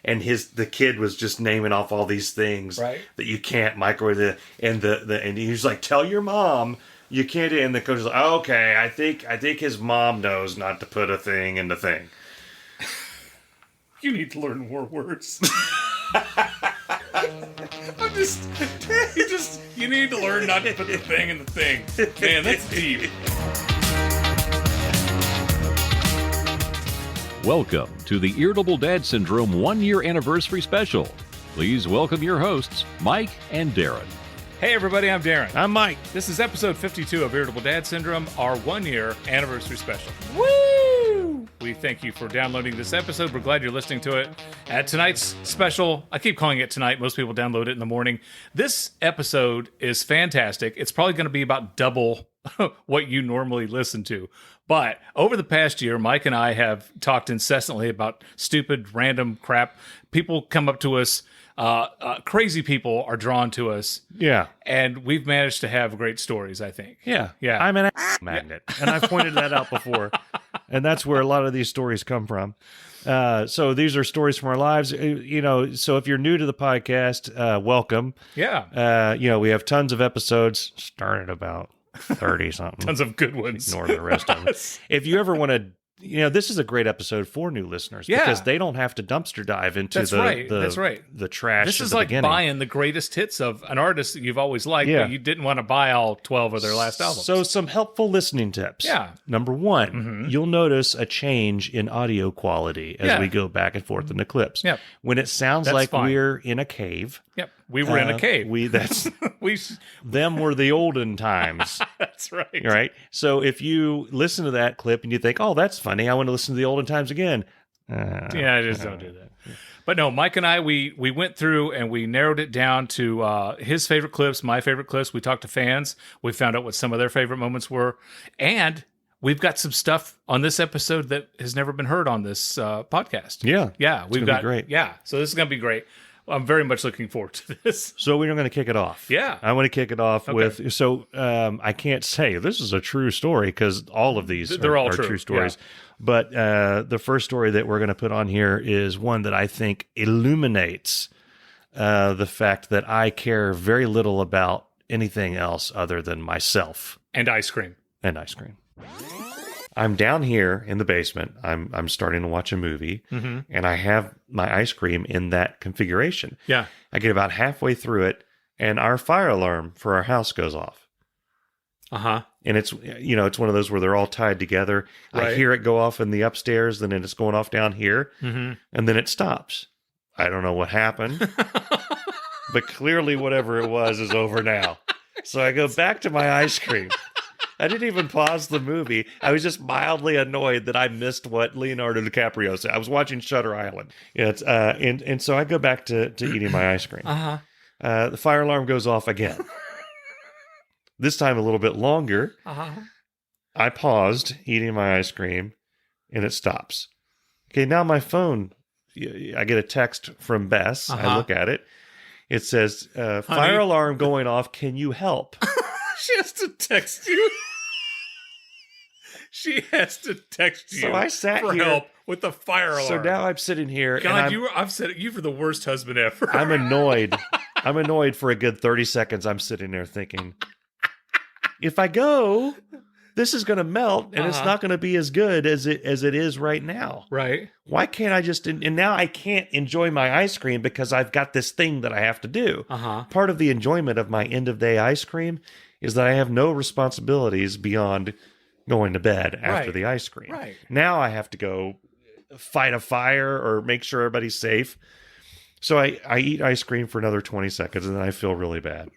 and the kid was just naming off all these things that you can't microwave and he's like, tell your mom you can't, and the coach is like, oh, okay, I think his mom knows not to put a thing in the thing. You need to learn more words. You need to learn not to put the thing in the thing. Man, that's deep. Welcome to the Irritable Dad Syndrome 1-year anniversary special. Please welcome your hosts, Mike and Darin. Hey everybody, I'm Darin. I'm Mike. This is episode 52 of Irritable Dad Syndrome, our 1-year anniversary special. Woo! We thank you for downloading this episode. We're glad you're listening to it. Tonight's special, I keep calling it tonight. Most people download it in the morning. This episode is fantastic. It's probably going to be about double what you normally listen to. But over the past year, Mike and I have talked incessantly about stupid, random crap. People come up to us. Crazy people are drawn to us. Yeah. And we've managed to have great stories, I think. Yeah. Yeah. I'm an magnet. And I've pointed that out before. And that's where a lot of these stories come from. So these are stories from our lives. So if you're new to the podcast, welcome. Yeah. We have tons of episodes, started about 30 something. Tons of good ones. Ignore the rest of them. If you ever want to, this is a great episode for new listeners because they don't have to dumpster dive into That's right. the trash. This at is the like beginning. buying the greatest hits of an artist that you've always liked, but you didn't want to buy all 12 of their last albums. So some helpful listening tips. Yeah. Number one, you'll notice a change in audio quality as we go back and forth in the clips. Yep. When it sounds like we're in a cave. Yep. We were in a cave. Them were the olden times. That's right. Right? So if you listen to that clip and you think, oh, that's funny, I want to listen to the olden times again. I just don't do that. But no, Mike and I, we went through and we narrowed it down to his favorite clips, my favorite clips. We talked to fans. We found out what some of their favorite moments were. And we've got some stuff on this episode that has never been heard on this podcast. Yeah. Yeah. We've got great. Yeah. So this is going to be great. I'm very much looking forward to this. So we're going to kick it off. Yeah. I want to kick it off with, I can't say this is a true story because all of these are true stories. Yeah. But the first story that we're going to put on here is one that I think illuminates the fact that I care very little about anything else other than myself. And ice cream. I'm down here in the basement. I'm starting to watch a movie, and I have my ice cream in that configuration. Yeah. I get about halfway through it, and our fire alarm for our house goes off. Uh-huh. And it's one of those where they're all tied together. Right. I hear it go off in the upstairs, and then it's going off down here, and then it stops. I don't know what happened, but clearly whatever it was is over now. So I go back to my ice cream. I didn't even pause the movie. I was just mildly annoyed that I missed what Leonardo DiCaprio said. I was watching Shutter Island. And so I go back to eating my ice cream. The fire alarm goes off again. This time a little bit longer. I paused eating my ice cream, and it stops. Okay, now my phone, I get a text from Bess. I look at it. It says, fire alarm going off. Can you help? She has to text you. She has to text you. So I sat for here help with the fire alarm. So now I'm sitting here. God, I've said you for the worst husband ever. I'm annoyed. I'm annoyed for a good 30 seconds. I'm sitting there thinking, if I go, this is going to melt, and it's not going to be as good as it is right now. Right. Why can't I just? And now I can't enjoy my ice cream because I've got this thing that I have to do. Part of the enjoyment of my end of day ice cream is that I have no responsibilities beyond going to bed after the ice cream. Right. Now I have to go fight a fire or make sure everybody's safe. So I eat ice cream for another 20 seconds, and then I feel really bad.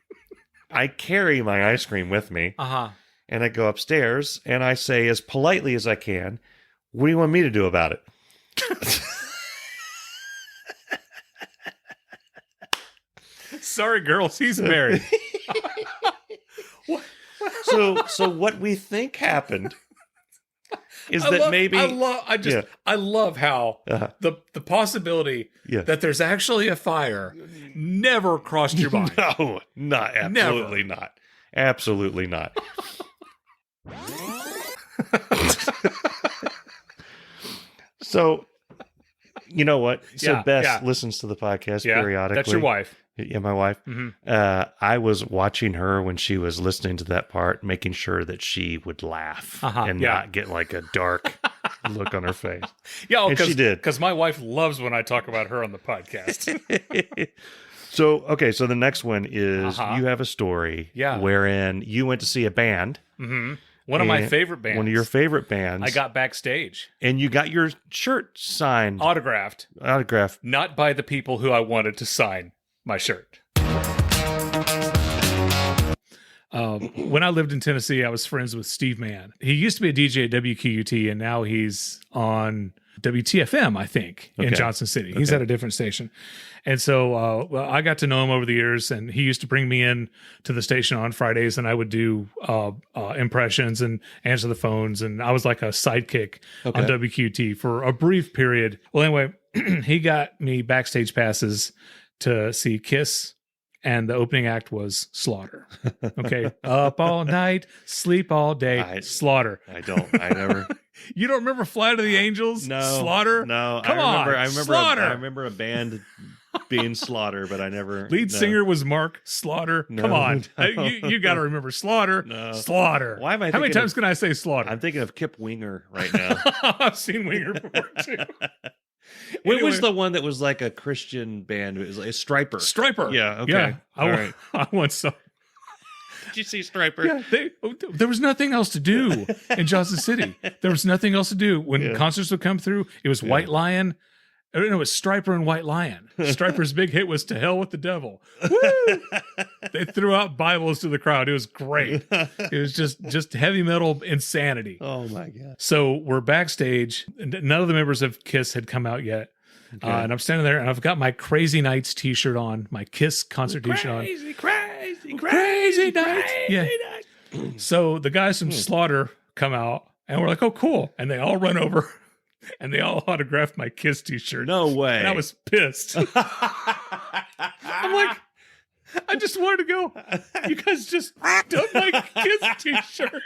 I carry my ice cream with me, and I go upstairs, and I say as politely as I can, what do you want me to do about it? Sorry, girls, he's married. So what we think happened is that maybe I love how the possibility that there's actually a fire never crossed your mind. No, absolutely not. Absolutely not. So You know what? So Yeah, Bess yeah. listens to the podcast Yeah, periodically. that's your wife. Yeah, my wife. I was watching her when she was listening to that part, making sure that she would laugh and not get like a dark look on her face. Yeah, and she did. Because my wife loves when I talk about her on the podcast. So the next one is you have a story wherein you went to see a band. Mm-hmm. One of my favorite bands. One of your favorite bands. I got backstage. And you got your shirt signed. Autographed. Not by the people who I wanted to sign my shirt. When I lived in Tennessee, I was friends with Steve Mann. He used to be a DJ at WQUT, and now he's on WTFM, I think, in Johnson City. He's at a different station. And so I got to know him over the years, and he used to bring me in to the station on Fridays, and I would do impressions and answer the phones, and I was like a sidekick on WQT for a brief period. Well, anyway, he got me backstage passes to see Kiss, and the opening act was Slaughter. Okay. Up all night, sleep all day, Slaughter. I never... You don't remember Flight of the Angels? No. Slaughter? No. Come on. I remember Slaughter. I remember a band being Slaughter, but I never... Lead singer was Mark Slaughter. No, Come on. no. You got to remember Slaughter. No. Slaughter. Why am I How many thinking times can I say Slaughter? I'm thinking of Kip Winger right now. I've seen Winger before, too. What was the one that was like a Christian band? It was like Striper. Striper. Yeah, okay. Yeah. All right. I want some. Did you see Striper? Yeah, there was nothing else to do in Johnson City. There was nothing else to do. When concerts would come through, it was White Lion. No, it was Striper and White Lion. Striper's big hit was To Hell with the Devil. Woo! They threw out Bibles to the crowd. It was great. It was just heavy metal insanity. Oh, my God. So we're backstage. None of the members of KISS had come out yet. Okay. And I'm standing there, and I've got my Crazy Nights t-shirt on, my KISS concert t-shirt on. Crazy Nights. Yeah. So the guys from Slaughter come out, and we're like, oh, cool. And they all run over, and they all autographed my KISS t-shirt. No way. And I was pissed. I'm like, I just wanted to go, you guys just took my KISS t-shirt.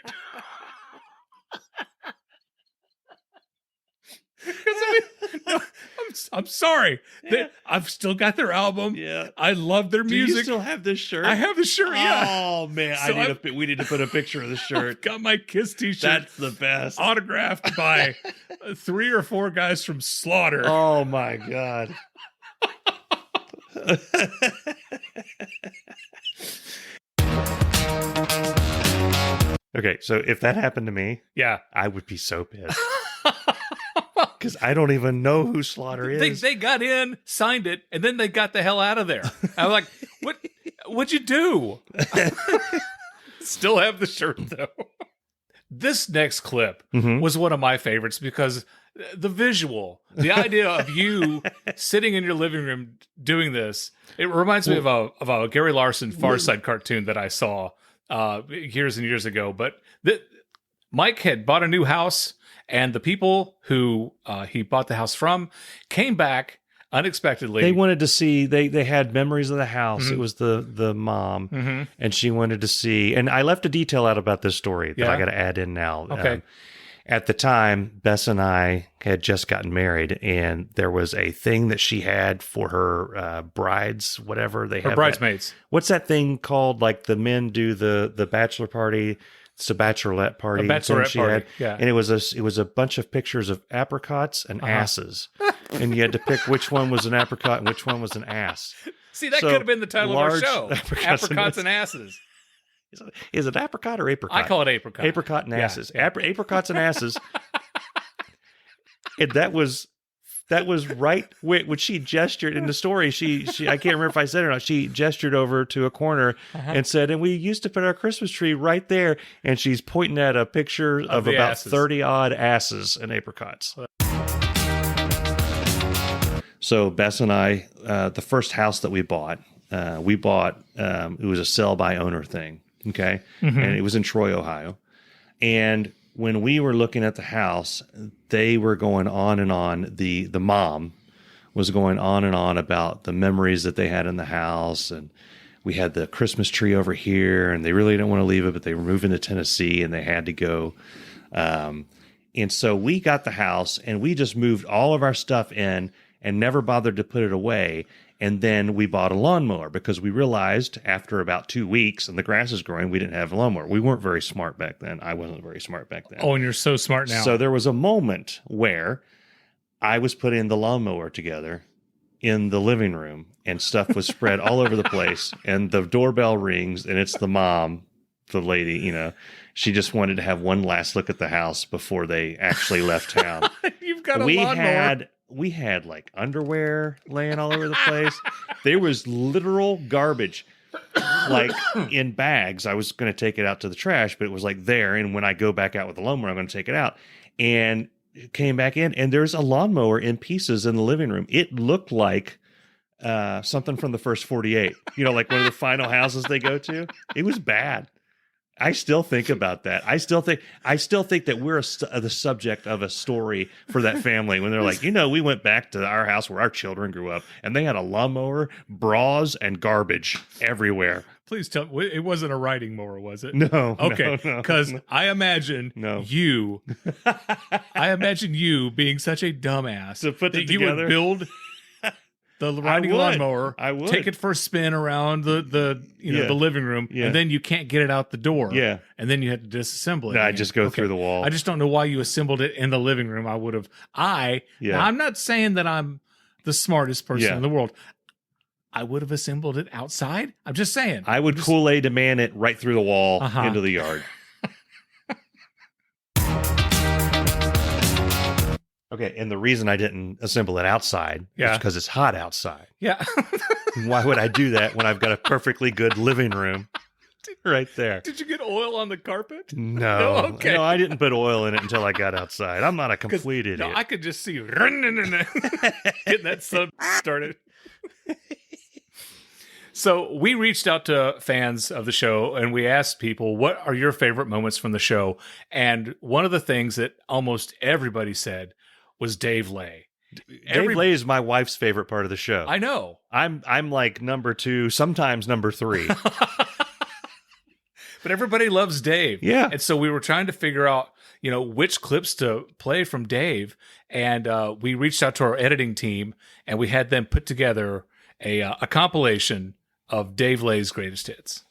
I'm sorry. I've still got their album. Yeah, I love their music. Do you still have this shirt? I have the shirt. Yeah. Oh man, so we need to put a picture of the shirt. I've got my KISS t-shirt. That's the best. Autographed by 3 or 4 guys from Slaughter. Oh my God. Okay, so if that happened to me, I would be so pissed. Because I don't even know who Slaughter is. They got in, signed it, and then they got the hell out of there. I was like, what'd you do? Still have the shirt, though. This next clip was one of my favorites because the visual, the idea of you sitting in your living room doing this, it reminds me of a Gary Larson Far Side cartoon that I saw years and years ago. But Mike had bought a new house, and the people who he bought the house from came back unexpectedly. They wanted to see, they had memories of the house. It was the mom, and she wanted to see, and I left a detail out about this story that I got to add in now. Okay. At the time, Bess and I had just gotten married, and there was a thing that she had for her brides, whatever they have. Her bridesmaids. What's that thing called? Like the men do the bachelor party. It's a bachelorette party. A bachelorette party. Yeah. And it was a bunch of pictures of apricots and asses, and you had to pick which one was an apricot and which one was an ass. See, that could have been the title of our show. Apricots and asses. Is it apricot or apricot? I call it apricot. Apricot and asses. Yeah. Apricots and asses. And that was right when she gestured in the story. She I can't remember if I said it or not. She gestured over to a corner and said, "And we used to put our Christmas tree right there." And she's pointing at a picture of about 30 odd asses and apricots. So Bess and I, the first house that we bought, it was a sell by owner thing. Okay. And it was in Troy, Ohio. And when we were looking at the house, they were going on and on. The mom was going on and on about the memories that they had in the house. And we had the Christmas tree over here, and they really didn't want to leave it, but they were moving to Tennessee and they had to go. And so we got the house, and we just moved all of our stuff in. and never bothered to put it away. And then we bought a lawnmower because we realized after about 2 weeks and the grass is growing, we didn't have a lawnmower. We weren't very smart back then. I wasn't very smart back then. Oh, and you're so smart now. So there was a moment where I was putting the lawnmower together in the living room and stuff was spread all over the place. And the doorbell rings and it's the mom, the lady, you know, she just wanted to have one last look at the house before they actually left town. You've got a lawnmower. We had like underwear laying all over the place. There was literal garbage, like in bags. I was going to take it out to the trash, but it was like there. And when I go back out with the lawnmower, I'm going to take it out. And it came back in, and there's a lawnmower in pieces in the living room. It looked like something from the first 48. You know, like one of the final houses they go to. It was bad. I still think about that. I still think that we're the subject of a story for that family when they're like, you know, we went back to our house where our children grew up and they had a lawnmower, bras, and garbage everywhere. Please tell me, it wasn't a riding mower, was it? No. Okay, because no. I imagine you being such a dumbass to put it that you together. would build the riding lawnmower, I would take it for a spin around the living room, and then you can't get it out the door. Yeah, and then you had to disassemble it. No, I just go through the wall. I just don't know why you assembled it in the living room. I would have. Now, I'm not saying that I'm the smartest person in the world. I would have assembled it outside. I'm just saying. I would Kool-Aid man it right through the wall into the yard. Okay, and the reason I didn't assemble it outside is because it's hot outside. Yeah. Why would I do that when I've got a perfectly good living room right there? Did you get oil on the carpet? No. Okay. No, I didn't put oil in it until I got outside. I'm not a complete idiot. No, I could just see you getting that sub started. So we reached out to fans of the show and we asked people, what are your favorite moments from the show? And one of the things that almost everybody said was Dave Lay. Dave Lay is my wife's favorite part of the show. I know. I'm like number 2, sometimes number 3. But everybody loves Dave. Yeah. And so we were trying to figure out, which clips to play from Dave. And we reached out to our editing team and we had them put together a compilation of Dave Lay's greatest hits.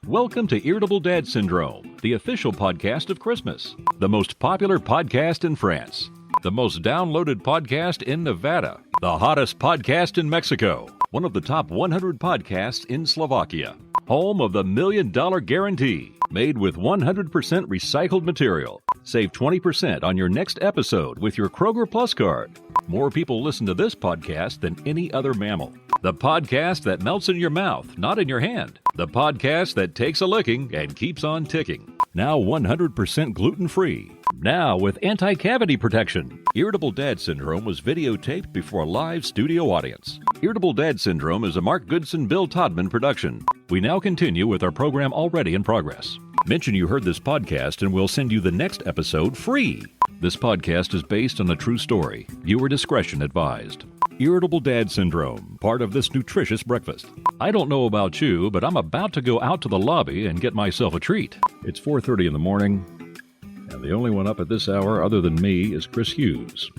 Welcome to Irritable Dad Syndrome, the official podcast of Christmas, the most popular podcast in France, the most downloaded podcast in Nevada, the hottest podcast in Mexico, one of the top 100 podcasts in Slovakia, home of the $1 Million Guarantee, made with 100% recycled material. Save 20% on your next episode with your Kroger Plus card. More people listen to this podcast than any other mammal. The podcast that melts in your mouth, not in your hand. The podcast that takes a licking and keeps on ticking. Now 100% gluten-free. Now with anti-cavity protection. Irritable Dad Syndrome was videotaped before a live studio audience. Irritable Dad Syndrome is a Mark Goodson, Bill Todman production. We now continue with our program already in progress. Mention you heard this podcast and we'll send you the next episode free. This podcast is based on a true story. Viewer discretion advised. Irritable Dad Syndrome, part of this nutritious breakfast. I don't know about you, but I'm about to go out to the lobby and get myself a treat. It's 4:30 in the morning, and the only one up at this hour other than me is Chris Hughes,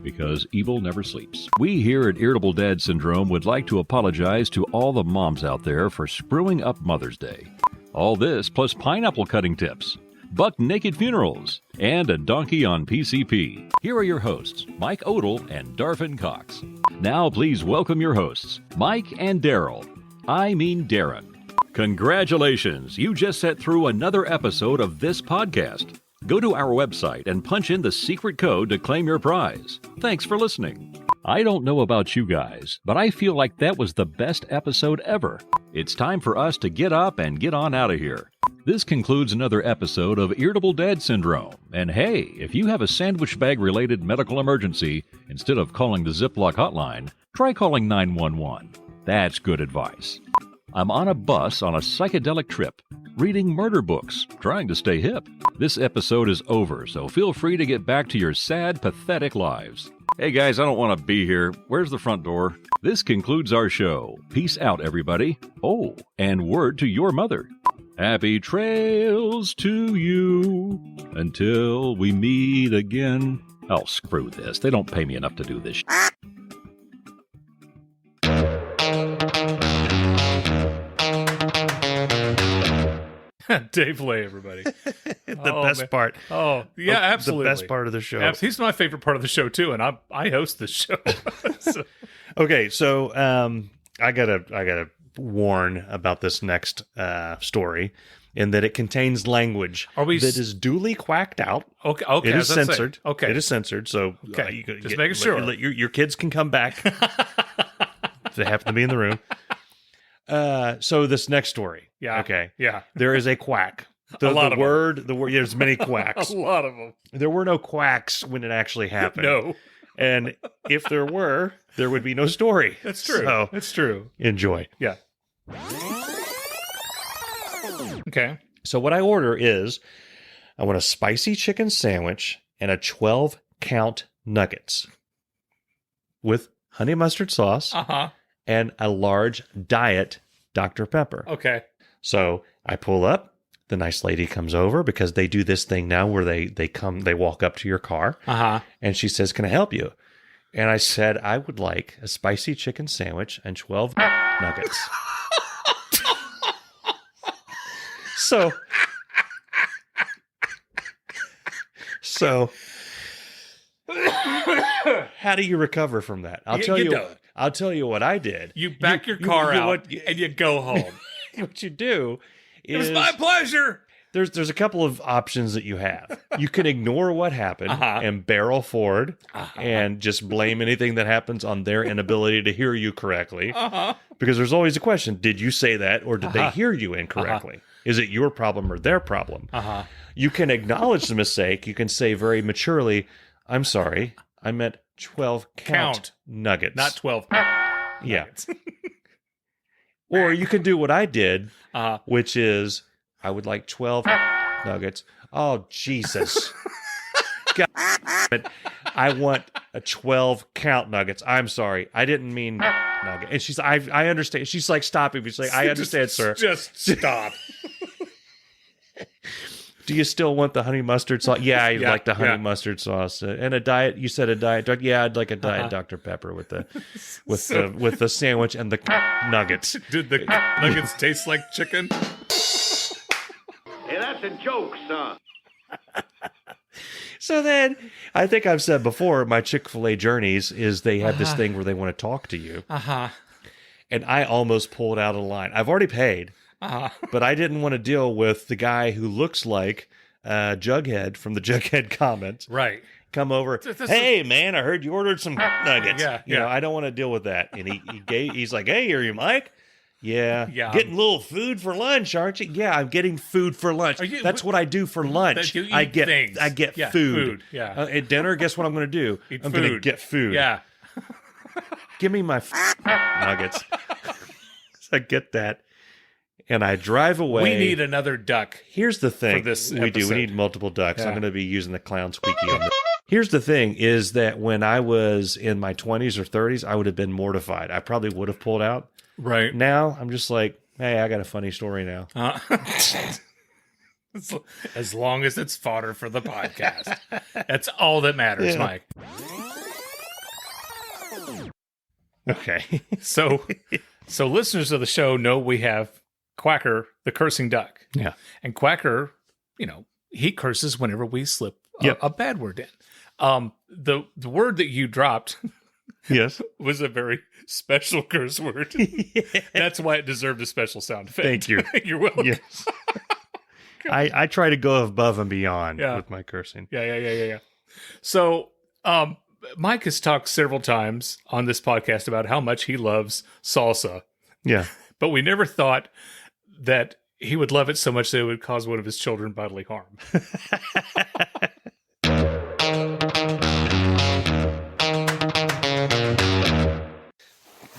because evil never sleeps. We here at Irritable Dad Syndrome would like to apologize to all the moms out there for screwing up Mother's Day. All this plus pineapple cutting tips, buck naked funerals, and a donkey on PCP. Here are your hosts, Mike Odell and Darvin Cox. Now please welcome your hosts, Mike and Daryl. I mean Darin. Congratulations, you just sat through another episode of this podcast. Go to our website and punch in the secret code to claim your prize. Thanks for listening. I don't know about you guys, but I feel like that was the best episode ever. It's time for us to get up and get on out of here. This concludes another episode of Irritable Dad Syndrome. And hey, if you have a sandwich bag related medical emergency, instead of calling the Ziploc hotline, try calling 911. That's good advice. I'm on a bus on a psychedelic trip, reading murder books, trying to stay hip. This episode is over, so feel free to get back to your sad, pathetic lives. Hey guys, I don't want to be here. Where's the front door? This concludes our show. Peace out, everybody. Oh, and word to your mother. Happy trails to you until we meet again. Oh, screw this. They don't pay me enough to do this. Dave Lay, everybody. The best part. Oh, yeah, absolutely. The best part of the show. He's my favorite part of the show, too, and I host this show. So, Okay, so I gotta warn about this next story, in that it contains language that is duly quacked out. Okay, it is censored. Okay, it is censored. So okay, just making sure your kids can come back if they happen to be in the room. So this next story. Yeah. Okay. Yeah. There is a quack. A lot of word. There's many quacks. A lot of them. There were no quacks when it actually happened. No. And if there were, there would be no story. That's true. So that's true. Enjoy. Yeah. Okay. So what I order is, I want a spicy chicken sandwich and a 12-count nuggets with honey mustard sauce and a large diet Dr. Pepper. Okay. So I pull up. The nice lady comes over, because they do this thing now where they walk up to your car, and she says, "Can I help you?" And I said, "I would like a spicy chicken sandwich and 12 nuggets." So how do you recover from that? I'll tell you what I did. You back your car out and you go home. What you do is, it was my pleasure. There's a couple of options that you have. You can ignore what happened and barrel forward and just blame anything that happens on their inability to hear you correctly. Because there's always a question: did you say that, or did they hear you incorrectly? Is it your problem or their problem? You can acknowledge the mistake. You can say very maturely, "I'm sorry, I meant 12 count nuggets, not 12 yeah." Or you can do what I did, which is, I would like 12 nuggets. Oh, Jesus. God, I want a 12 count nuggets. I'm sorry. I didn't mean nugget. And she's, I understand. She's like, stopping me. She's like, I understand, sir. Just stop. Do you still want the honey mustard sauce? Yeah, I'd like the honey mustard sauce and a diet. You said a diet. Yeah, I'd like a diet Dr. Pepper with the sandwich and the nuggets. Did the nuggets taste like chicken? Hey, that's a joke, son. So then, I think I've said before, my Chick-fil-A journeys is they have this thing where they want to talk to you. And I almost pulled out of the line. I've already paid. But I didn't want to deal with the guy who looks like Jughead from the Jughead comments. Right. Come over. Hey, man, I heard you ordered some nuggets. Yeah. You know, I don't want to deal with that. And he's like, "Hey, are you Mike?" Yeah. Getting a little food for lunch, aren't you? Yeah, I'm getting food for lunch. That's what I do for lunch. I get food. Yeah. At dinner, guess what I'm going to do? I'm going to get food. Yeah. Give me my nuggets. I get that. And I drive away. We need another duck. Here's the thing. For this we episode. do. We need multiple ducks. Yeah. I'm going to be using the clown squeaky on this. Here's the thing is that when I was in my 20s or 30s, I would have been mortified. I probably would have pulled out. Right. Now, I'm just like, hey, I got a funny story now. As long as it's fodder for the podcast. That's all that matters, Mike. Okay. So listeners of the show know we have Quacker, the cursing duck. Yeah. And Quacker, he curses whenever we slip a bad word in. The word that you dropped Yes. was a very special curse word. Yeah. That's why it deserved a special sound effect. Thank you. You're welcome. Yes. I try to go above and beyond with my cursing. Yeah. So, Mike has talked several times on this podcast about how much he loves salsa. Yeah. But we never thought that he would love it so much that it would cause one of his children bodily harm.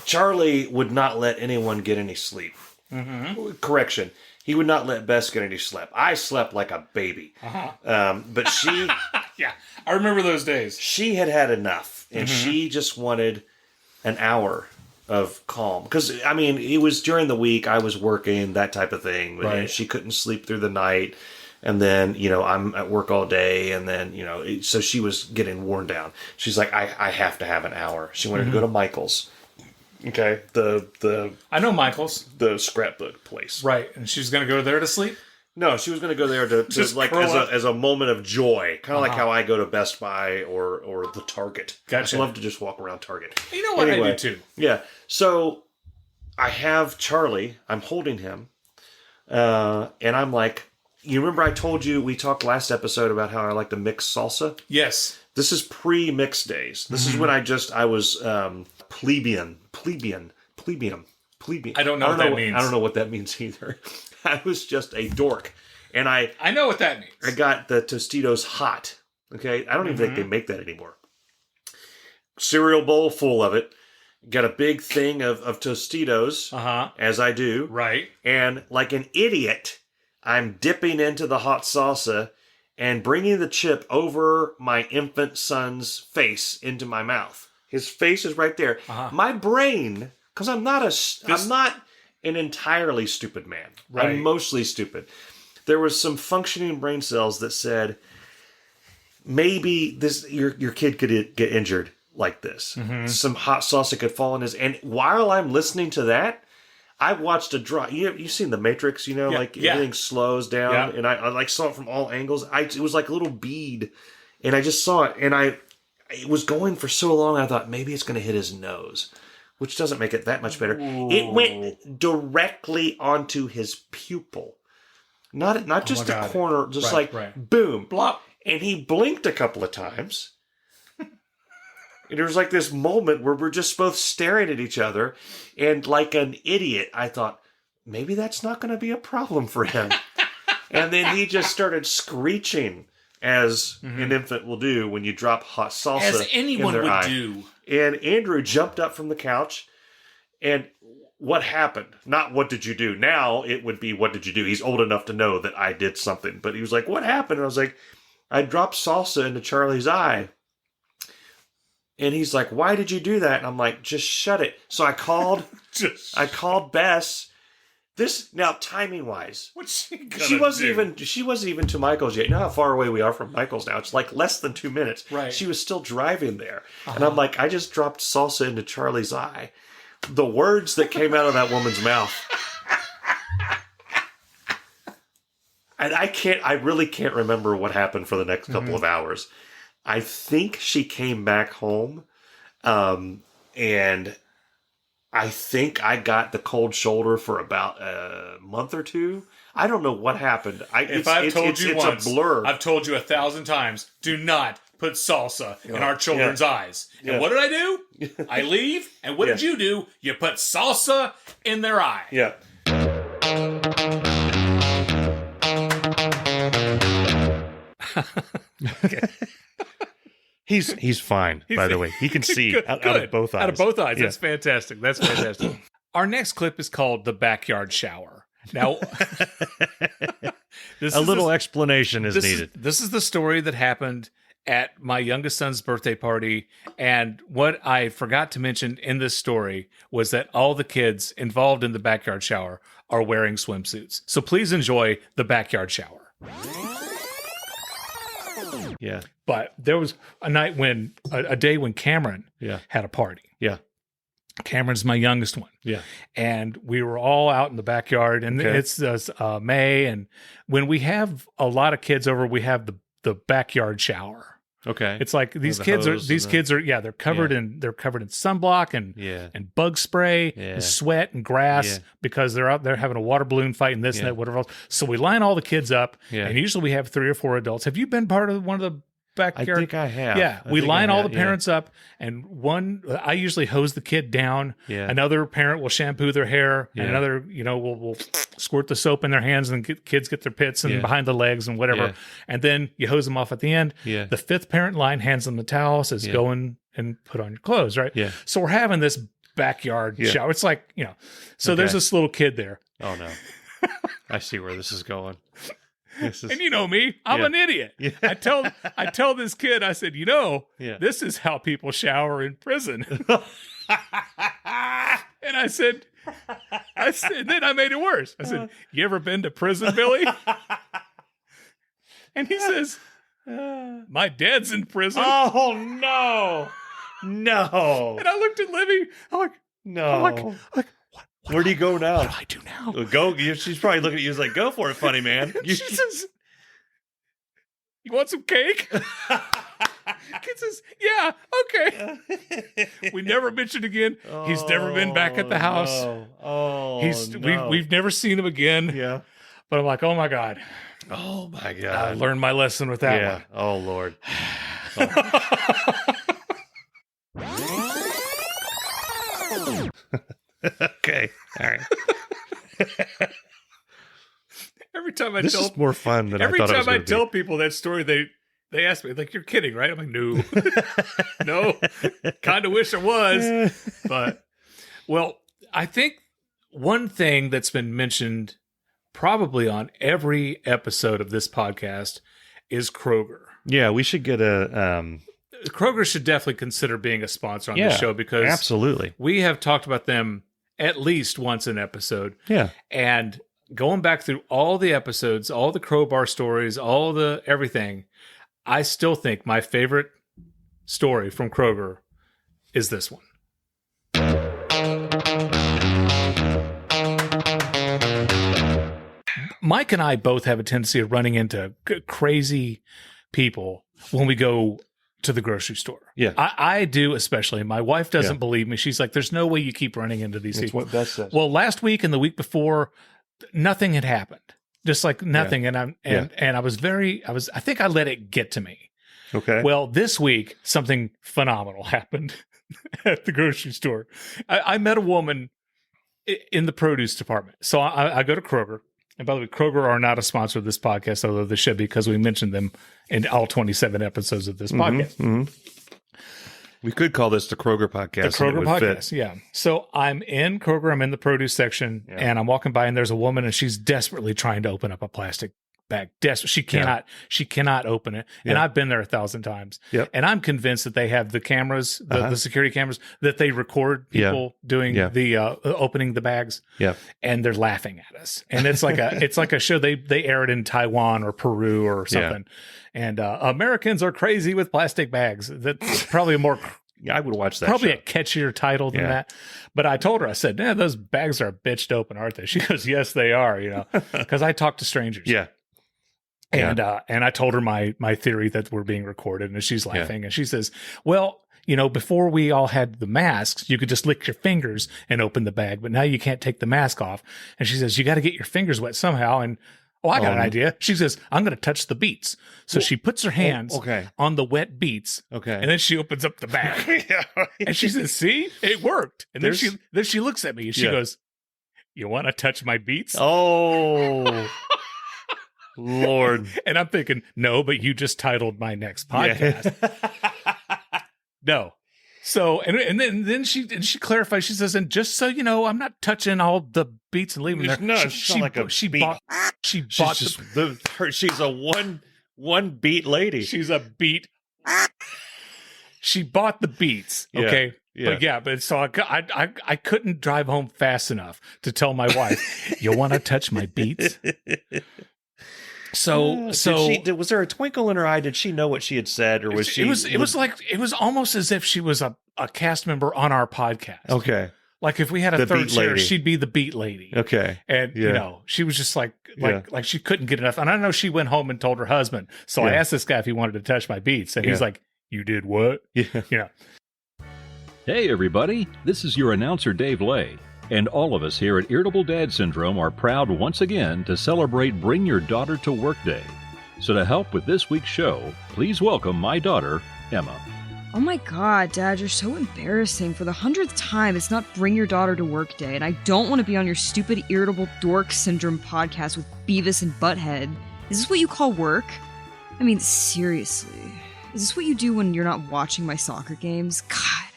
Charlie would not let anyone get any sleep. Mm-hmm. Correction. He would not let Bess get any sleep. I slept like a baby. But she... Yeah, I remember those days. She had enough, and she just wanted an hour of calm. Because, I mean, it was during the week, I was working, that type of thing. Right. She couldn't sleep through the night. And then, I'm at work all day. And then, so she was getting worn down. She's like, I have to have an hour. She wanted to go to Michael's. Okay. I know Michael's. The scrapbook place. Right. And she's going to go there to sleep? No, she was going to go there to Just like as a moment of joy, kind of like how I go to Best Buy or the Target. Gotcha. I love to just walk around Target. You know what? Anyway, I do too. Yeah. So I have Charlie. I'm holding him, and I'm like, you remember I told you we talked last episode about how I like to mix salsa? Yes. This is pre-mix days. This is when I was plebeian. I don't know what that means. I don't know what that means either. I was just a dork. And I know what that means. I got the Tostitos hot. Okay? I don't even think they make that anymore. Cereal bowl full of it. Got a big thing of Tostitos, as I do. Right. And like an idiot, I'm dipping into the hot salsa and bringing the chip over my infant son's face into my mouth. His face is right there. My brain, because I'm not an entirely stupid man. Right. I'm mostly stupid. There was some functioning brain cells that said, maybe your kid could get injured like this. Some hot salsa could fall in his... And while I'm listening to that, I watched a draw. You've seen The Matrix, everything slows down. And I like saw it from all angles. It was like a little bead. And I just saw it. And it was going for so long, I thought maybe it's going to hit his nose, which doesn't make it that much better. Ooh. It went directly onto his pupil. Not just a corner, just boom. Blop. And he blinked a couple of times. And there was like this moment where we're just both staring at each other. And like an idiot, I thought, maybe that's not going to be a problem for him. And then he just started screeching, as an infant will do when you drop hot salsa as anyone in their would eye. do. And Andrew jumped up from the couch. And what happened? Not what did you do? Now it would be what did you do? He's old enough to know that I did something. But he was like, what happened? And I was like, I dropped salsa into Charlie's eye. And he's like, why did you do that? And I'm like, just shut it. So I called Bess. This now timing wise. What's she wasn't even to Michael's yet. You know how far away we are from Michael's now? It's like less than 2 minutes. Right. She was still driving there. And I'm like, I just dropped salsa into Charlie's eye. The words that came out of that woman's mouth. And I really can't remember what happened for the next couple of hours. I think she came back home, and I think I got the cold shoulder for about a month or two. I don't know what happened. If I've told you once, a blur. I've told you 1,000 times, do not put salsa in our children's eyes. And what did I do? I leave, and what did you do? You put salsa in their eye. Yeah. He's fine, by the way. He can see out of both eyes. Out of both eyes. Yeah. That's fantastic. That's fantastic. Our next clip is called The Backyard Shower. Now, a little explanation is needed. This is the story that happened at my youngest son's birthday party. And what I forgot to mention in this story was that all the kids involved in the backyard shower are wearing swimsuits. So please enjoy the backyard shower. Yeah. But there was a night when, a day when Cameron had a party. Yeah. Cameron's my youngest one. Yeah. And we were all out in the backyard, and it's May. And when we have a lot of kids over, we have the backyard shower. Okay. It's like these kids are they're covered in sunblock and bug spray and sweat and grass because they're out there having a water balloon fight and this and that, whatever else. So we line all the kids up, and usually we have 3 or 4 adults. Have you been part of one of the backyard? I think I have. Yeah, we line all the parents up, and I usually hose the kid down. Yeah. Another parent will shampoo their hair, and another, will squirt the soap in their hands, and kids get their pits and behind the legs and whatever. And then you hose them off at the end. Yeah. The 5th parent line hands them the towel, says, go in and put on your clothes, right? Yeah. So we're having this backyard shower. It's like, so there's this little kid there. Oh, no. I see where this is going. And you know me, I'm an idiot. Yeah. I tell this kid, I said, this is how people shower in prison. And I said, then I made it worse. I said, you ever been to prison, Billy? And he says, my dad's in prison. Oh, no. No. And I looked at Libby. I'm like, No. what Where do you go now? What do I do now? Go. She's probably looking at you like, go for it, funny man. She says, you want some cake? Kid says, yeah, okay. We never mentioned again. He's never been back at the house. No. We've never seen him again. Yeah. But I'm like, oh my God. Oh my I God. learned my lesson with that one. Oh Lord. Okay. All right. Every time I This tell is more fun than I every thought it was time I gonna tell be. people that story, they ask me, like, you're kidding, right? I'm like, no. No. Kind of wish I was. But, well, I think one thing that's been mentioned probably on every episode of this podcast is Kroger. Yeah, we should get a Kroger should definitely consider being a sponsor on this show because absolutely. we have talked about them at least once an episode. Yeah. And going back through all the episodes, all the crowbar stories, all the everything, I still think my favorite story from Kroger is this one. Mike and I both have a tendency of running into crazy people when we go to the grocery store. Yeah. I do, especially. My wife doesn't believe me. She's like, there's no way you keep running into these people. That's what Beth says. Well, last week and the week before, nothing had happened. Just like nothing. And I think I let it get to me. Okay. Well, this week, something phenomenal happened at the grocery store. I met a woman in the produce department. So I go to Kroger. And by the way, Kroger are not a sponsor of this podcast, although they should be because we mentioned them in all 27 episodes of this podcast. Mm-hmm. We could call this the Kroger podcast. The Kroger podcast, yeah. So I'm in Kroger. I'm in the produce section, and I'm walking by, and there's a woman, and she's desperately trying to open up a plastic bag. She cannot. She cannot open it. And I've been there 1,000 times. Yep. And I'm convinced that they have the cameras, the security cameras, that they record people doing the opening the bags. Yeah. And they're laughing at us. And it's like a show. They air it in Taiwan or Peru or something. And Americans are crazy with plastic bags. That's probably a more I would watch that. probably show. a catchier title than that. But I told her, I said, "Yeah, those bags are bitched open, aren't they?" She goes, "Yes, they are." You know, because I talk to strangers. Yeah. And I told her my theory that we're being recorded, and she's laughing, and she says, "Well, you know, before we all had the masks, you could just lick your fingers and open the bag, but now you can't take the mask off." And she says, "You got to get your fingers wet somehow." And I got an idea. She says, "I'm going to touch the beets." So she puts her hands on the wet beets, and then she opens up the bag, and she says, "See, it worked." And then she looks at me and she goes, "You want to touch my beets?" Oh. Lord. And I'm thinking, no, but you just titled my next podcast. No. So, and then she clarifies, she says, "And just so you know, I'm not touching all the beets and leaving them there." No, she's a one beat lady. She's a beet. She bought the beets. Okay. But so I couldn't drive home fast enough to tell my wife, "You want to touch my beets?" So was there a twinkle in her eye? Did she know what she had said, or was she? It was almost as if she was a cast member on our podcast. Okay, like if we had a third chair, she'd be the beat lady. Okay, and you know, she was just like she couldn't get enough. And I know she went home and told her husband. So I asked this guy if he wanted to touch my beets, and he's like, "You did what?" Yeah. Hey everybody, this is your announcer Dave Lay. And all of us here at Irritable Dad Syndrome are proud once again to celebrate Bring Your Daughter to Work Day. So to help with this week's show, please welcome my daughter, Emma. Oh my God, Dad, you're so embarrassing. For the 100th time, it's not Bring Your Daughter to Work Day, and I don't want to be on your stupid Irritable Dork Syndrome podcast with Beavis and Butthead. Is this what you call work? I mean, seriously. Is this what you do when you're not watching my soccer games? God,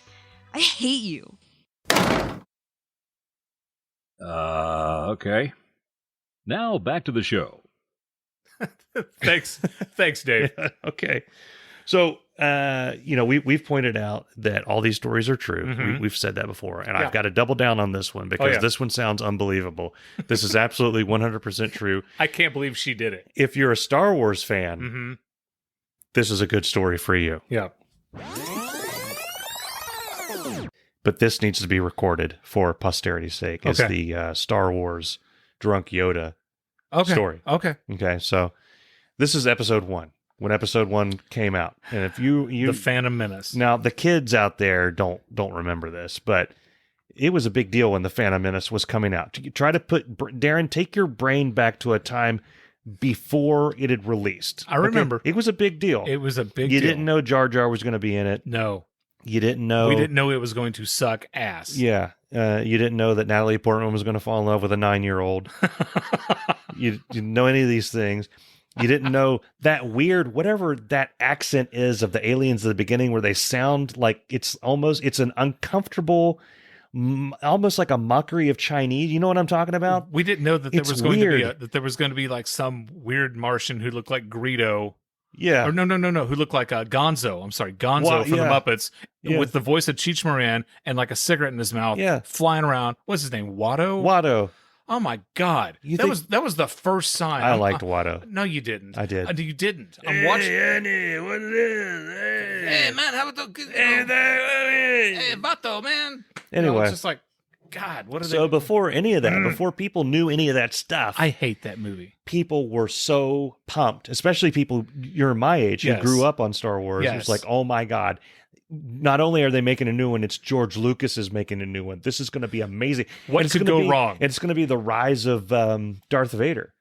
I hate you. Okay. Now back to the show. Thanks, Dave. Okay. So we've pointed out that all these stories are true. Mhm. We've said that before, and Yeah. I've got to double down on this one because yeah. this one sounds unbelievable. This is absolutely 100% true. I can't believe she did it. If you're a Star Wars fan, Mm-hmm. this is a good story for you. Yeah. But this needs to be recorded for posterity's sake as Okay. the Star Wars drunk Yoda Okay. story. Okay. Okay, so this is episode 1, when episode 1 came out. And if you The Phantom Menace. now the kids out there don't remember this, but it was a big deal when the Phantom Menace was coming out. Try to put Darin, take your brain back to a time before it had released. I remember. It was a big deal. It was a big You deal. didn't know Jar Jar was going to be in it. No. You didn't know. We didn't know it was going to suck ass. Yeah. You didn't know that Natalie Portman was going to fall in love with a 9-year-old. You didn't know any of these things. You didn't know that weird, whatever that accent is of the aliens at the beginning where they sound like it's an uncomfortable, almost like a mockery of Chinese. You know what I'm talking about? We didn't know that there It's was going to be weird. that there was going to be like some weird Martian who looked like Greedo. Yeah. Or no, who looked like Gonzo. I'm sorry, Gonzo Well, from yeah. the Muppets, Yeah. with the voice of Cheech Marin and like a cigarette in his mouth, Yeah. flying around. What's his name? Watto. Watto. Oh my God, You that think- was the first sign. I liked Watto. No, you didn't. I did. You didn't. I'm watching. Annie, what it is? Hey man, how about the? Hey, Vato, man. Anyway. it's just like, God, what are So they? before any of that, before people knew any of that stuff, I hate that movie. people were so pumped, especially people you're my age who Yes. grew up on Star Wars. It Yes. was like, oh my God. Not only are they making a new one, it's George Lucas is making a new one. This is going to be amazing. What And it's could gonna go be- wrong? It's going to be the rise of Darth Vader.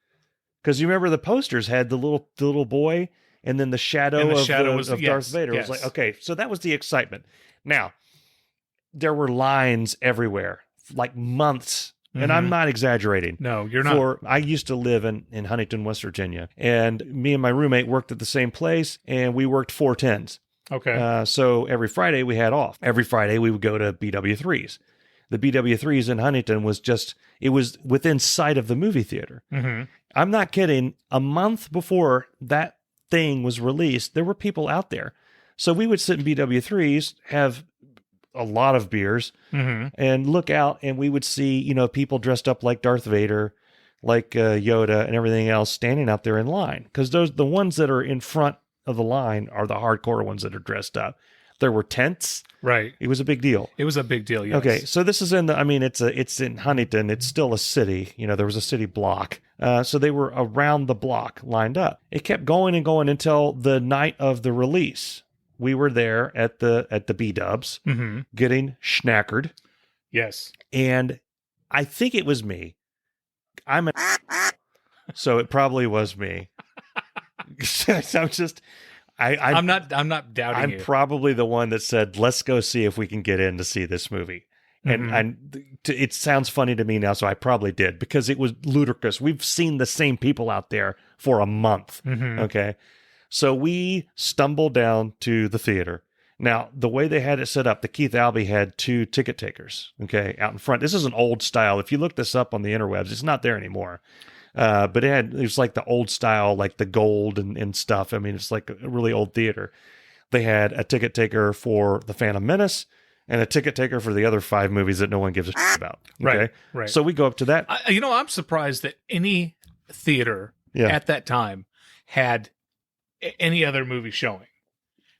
Because you remember the posters had the little boy and then the shadow, And the of, shadow the- was- of yes, Darth Vader. It yes. was like, okay, so that was the excitement. Now, there were lines everywhere, like months. And I'm Mhm. not exaggerating. No, you're not. I used to live in Huntington, West Virginia, and me and my roommate worked at the same place, and we worked 410s. Okay. So every Friday we had off. Every Friday we would go to BW3s. The BW3s in Huntington it was within sight of the movie theater. Mm-hmm. I'm not kidding. A month before that thing was released, there were people out there. So we would sit in BW3s, have a lot of beers, Mm-hmm. and look out, and we would see, people dressed up like Darth Vader, like Yoda, and everything else standing out there in line. Because the ones that are in front of the line are the hardcore ones that are dressed up. There were tents. Right. It was a big deal. It was a big deal. Yes. Okay, so this is it's in Huntington. It's still a city. There was a city block. So they were around the block lined up. It kept going and going until the night of the release. We were there at the B-dubs Mm-hmm. getting schnackered. Yes. And I think it was me. So it probably was me. I'm not doubting I'm you. probably the one that said, let's go see if we can get in to see this movie. Mhm. And it sounds funny to me now, so I probably did, because it was ludicrous. We've seen the same people out there for a month. Mhm. Okay. So we stumbled down to the theater. Now, the way they had it set up, the Keith Albee had 2 ticket takers, okay, out in front. This is an old style. If you look this up on the interwebs, it's not there anymore. But it was like the old style, like the gold and stuff. I mean, it's like a really old theater. They had a ticket taker for The Phantom Menace and a ticket taker for the other 5 movies that no one gives a shit about. Okay? Right. So we go up to that. I'm surprised that any theater Yeah. at that time had any other movie showing.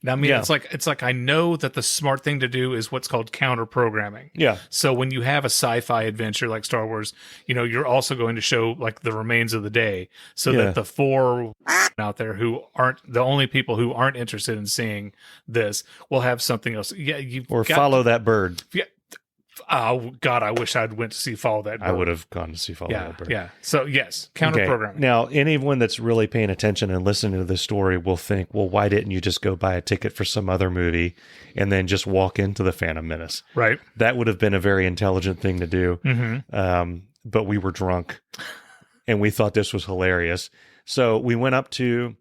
Now, I mean, Yeah. it's like I know that the smart thing to do is what's called counter programming. Yeah. So when you have a sci-fi adventure like Star Wars, you're also going to show like the remains of the day, so Yeah. that the 4 out there who aren't the only people who aren't interested in seeing this will have something else. Yeah, Or Follow That Bird. Oh God, I wish I'd went to see Follow That Bird. I would have gone to see Follow Yeah, That Bird. yeah. So yes, counter programming. Now, anyone that's really paying attention and listening to this story will think, well, why didn't you just go buy a ticket for some other movie and then just walk into The Phantom Menace? Right. That would have been a very intelligent thing to do. Mm-hmm. But we were drunk and we thought this was hilarious. So we went up to,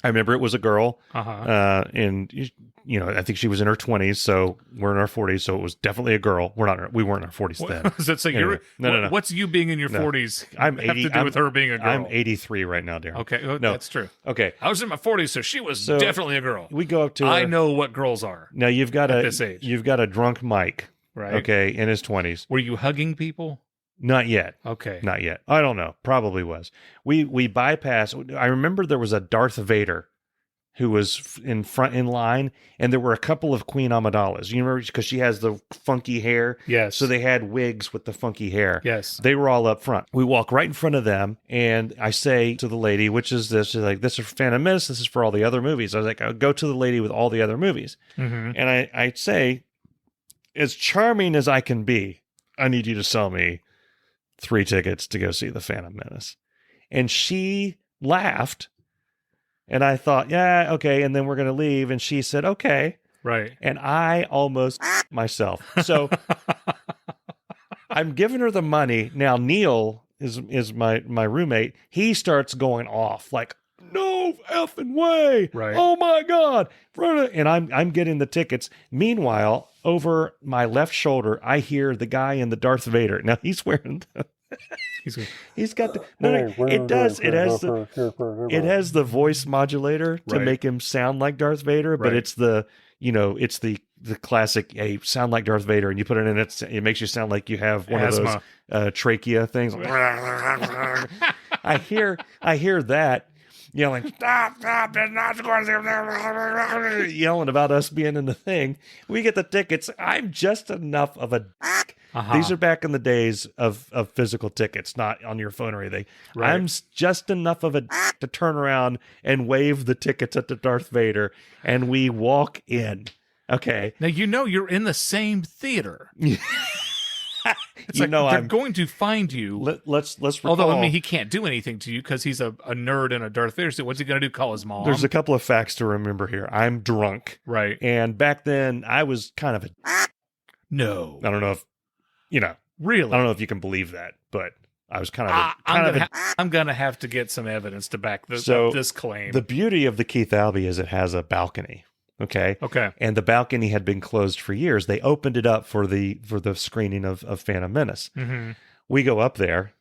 I remember it was a girl, Uh-huh. and I think she was in her 20s, so we're in our 40s, so it was definitely a girl. We weren't in our 40s then. So Anyway, no. What's you being in your 40s I'm have 80, to do with her being a girl? I'm 83 right now, Darin. Okay, well, No. that's true. Okay. I was in my 40s, so she was definitely a girl. We go up to I her. know what girls are. Now you've got this age. You've got a drunk Mike, Right. okay, in his 20s. Were you hugging people? Not yet. Okay. Not yet. I don't know. Probably was. We bypassed. I remember there was a Darth Vader who was in line, and there were a couple of Queen Amidala's. You remember, because she has the funky hair. Yes. So they had wigs with the funky hair. Yes. They were all up front. We walk right in front of them, and I say to the lady, which is this? She's like, this is for Phantom Menace. This is for all the other movies. I was like, I'll go to the lady with all the other movies. Mm-hmm. And I say, as charming as I can be, I need you to sell me 3 tickets to go see the Phantom Menace. And she laughed. And I thought, yeah, okay. And then we're going to leave. And she said, okay. Right. And I almost myself. So I'm giving her the money. Now, Neil is my roommate. He starts going off like, no effing way. Right. Oh my God. And I'm getting the tickets. Meanwhile, over my left shoulder, I hear the guy in the Darth Vader. Now he's wearing he's got the it has the voice modulator to Right. make him sound like Darth Vader, but Right. it's the classic sound like Darth Vader, and you put it in it makes you sound like you have one Asthma. of those trachea things. I hear that yelling, stop, it's not going to yelling about us being in the thing. We get the tickets. I'm just enough of a dick. Uh-huh. These are back in the days of physical tickets, not on your phone or anything. Right. I'm just enough of a dick to turn around and wave the tickets at the Darth Vader, and we walk in. Okay. Now you're in the same theater. It's You like know they're I'm- going to find you. Let's recall. Although I mean he can't do anything to you because he's a nerd and a Darth Vader. So what's he going to do? Call his mom? There's a couple of facts to remember here. I'm drunk. Right. And back then I was kind of No. I don't know if Really? I don't know if you can believe that, but I was kind of I'm gonna have to get some evidence to back So, this claim. The beauty of the Keith Albee is it has a balcony. Okay. Okay. And the balcony had been closed for years. They opened it up for the screening of Phantom Menace. Mm-hmm. We go up there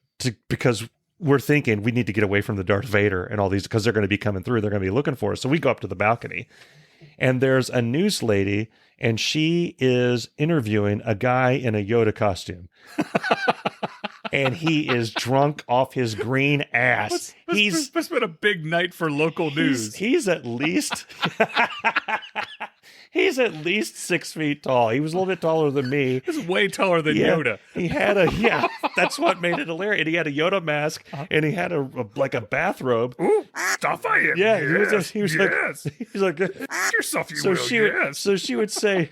because we're thinking we need to get away from the Darth Vader and all these because they're going to be coming through. They're going to be looking for us. So we go up to the balcony, and there's a news lady, and she is interviewing a guy in a Yoda costume. And he is drunk off his green ass. This has been a big night for local news. He's at least he's at least 6 feet tall. He was a little bit taller than me. He's way taller than Yeah, Yoda. He had that's what made it hilarious. And he had a Yoda mask, and he had a bathrobe. Ooh, stuff I am. Yeah, yes, he was yes. like, he's like, yourself, you so will. she, so she would say.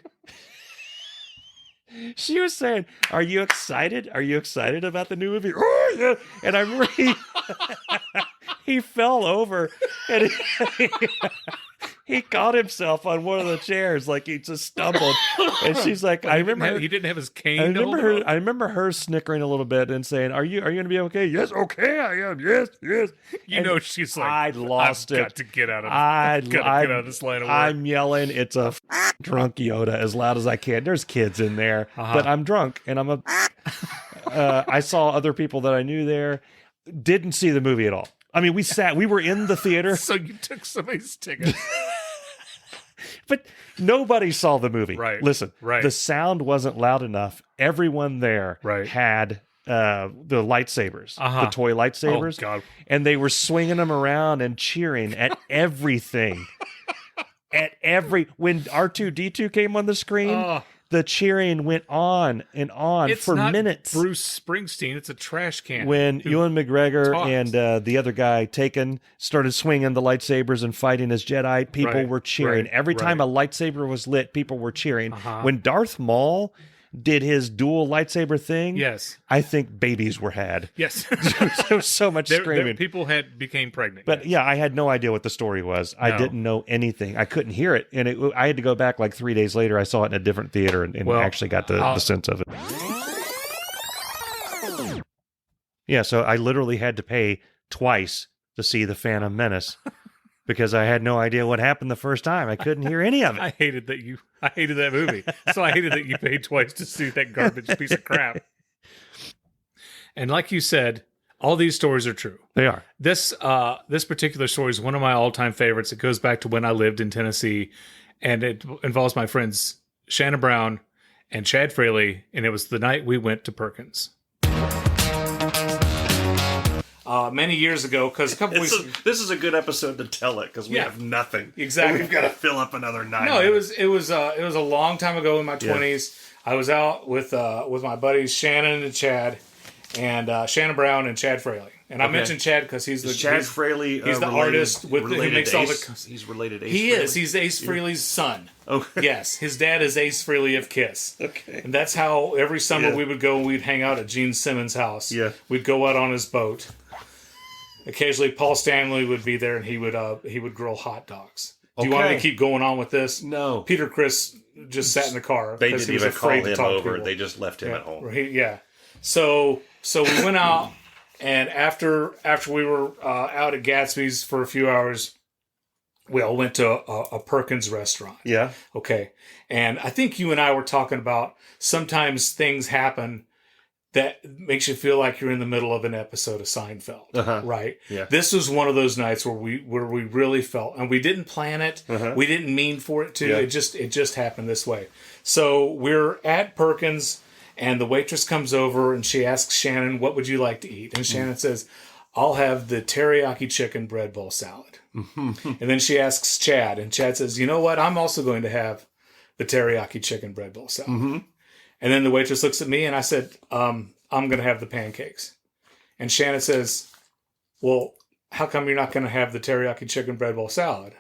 She was saying, "Are you excited? Are you excited about the new movie?" Oh, yeah. And I remember he fell over and he caught himself on one of the chairs, like he just stumbled. And she's like, "I remember he didn't have his cane. I remember her snickering a little bit and saying, "Are you going to be okay?" "Yes, okay, I am. Yes." You know, she's like, I lost I've it. got to get out of. I get out of this line of work. I'm yelling, "It's a drunk Yoda" as loud as I can. There's kids in there, but I'm drunk and I'm I saw other people that I knew there. Didn't see the movie at all. I mean, we were in the theater. So you took somebody's ticket. But nobody saw the movie. Right. Listen, Right. The sound wasn't loud enough. Everyone there Right. had the lightsabers, Uh-huh. the toy lightsabers. Oh, God. And they were swinging them around and cheering at everything. When R2-D2 came on the screen, Oh. the cheering went on and on It's for not minutes. Bruce Springsteen. It's a trash can. When Ewan McGregor talks. and the other guy, Taken, started swinging the lightsabers and fighting as Jedi, people Right, were cheering. right, Every time right. a lightsaber was lit, people were cheering. Uh-huh. When Darth Maul did his dual lightsaber thing, Yes. I think babies were had. Yes. There was so much screaming. People became pregnant. But yeah, I had no idea what the story was. I No. didn't know anything. I couldn't hear it. And I had to go back like 3 days later. I saw it in a different theater and Well, actually got the sense of it. Yeah, so I literally had to pay twice to see the Phantom Menace because I had no idea what happened the first time. I couldn't hear any of it. I hated that movie. So I hated that you paid twice to see that garbage piece of crap. And like you said, all these stories are true. They are. This particular story is one of my all-time favorites. It goes back to when I lived in Tennessee, and it involves my friends Shannon Brown and Chad Fraley, and it was the night we went to Perkins. Many years ago, because a couple weeks. This is a good episode to tell it because we have nothing. Exactly, and we've got to fill up another 9. No, it was a long time ago in my 20s. I was out with my buddies Shannon and Chad, and Shannon Brown and Chad Fraley. And I mentioned Chad because he's the Chad Fraley. He's the artist who makes all the. He's related to Ace. He Frehley? is. He's Ace Frehley's son. Oh, yes, his dad is Ace Frehley of Kiss. Okay, and that's how every summer we would go and we'd hang out at Gene Simmons' house. Yeah, we'd go out on his boat. Occasionally, Paul Stanley would be there, and he would grill hot dogs. Do you want me to keep going on with this? No. Peter Criss just sat in the car. They didn't even call him over. They just left him at home. So we went out, and after we were out at Gatsby's for a few hours, we all went to a Perkins restaurant. Yeah. Okay. And I think you and I were talking about sometimes things happen that makes you feel like you're in the middle of an episode of Seinfeld, right? Yeah. This was one of those nights where we really felt, and we didn't plan it, we didn't mean for it to. Yeah. It just happened this way. So we're at Perkins, and the waitress comes over and she asks Shannon, "What would you like to eat?" And Shannon says, "I'll have the teriyaki chicken bread bowl salad." And then she asks Chad, and Chad says, "You know what? I'm also going to have the teriyaki chicken bread bowl salad." And then the waitress looks at me, and I said, I'm going to have the pancakes. And Shannon says, "Well, how come you're not going to have the teriyaki chicken bread bowl salad?"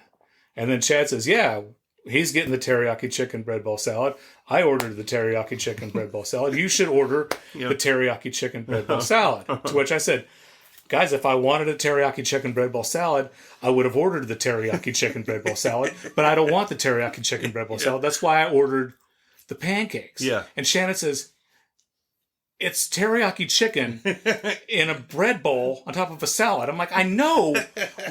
And then Chad says, "Yeah, he's getting the teriyaki chicken bread bowl salad. I ordered the teriyaki chicken bread bowl salad. You should order the teriyaki chicken bread bowl salad." To which I said, "Guys, if I wanted a teriyaki chicken bread bowl salad, I would have ordered the teriyaki chicken bread bowl salad, but I don't want the teriyaki chicken bread bowl salad. That's why I ordered the pancakes." Yeah. And Shannon says, "It's teriyaki chicken in a bread bowl on top of a salad." I'm like, "I know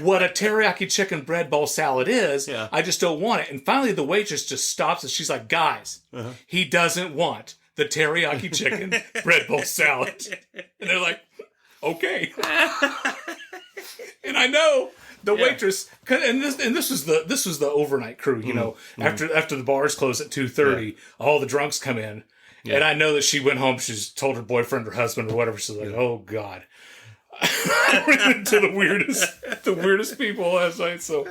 what a teriyaki chicken bread bowl salad is. Yeah. I just don't want it." And finally the waitress just stops and she's like, "Guys, he doesn't want the teriyaki chicken bread bowl salad." And they're like, "Okay." And I know the waitress, and this was the overnight crew, you know. After the bars close at 2:30, all the drunks come in, and I know that she went home. She's told her boyfriend or husband or whatever. She's like, "Oh God." I ran into the weirdest people last night. So,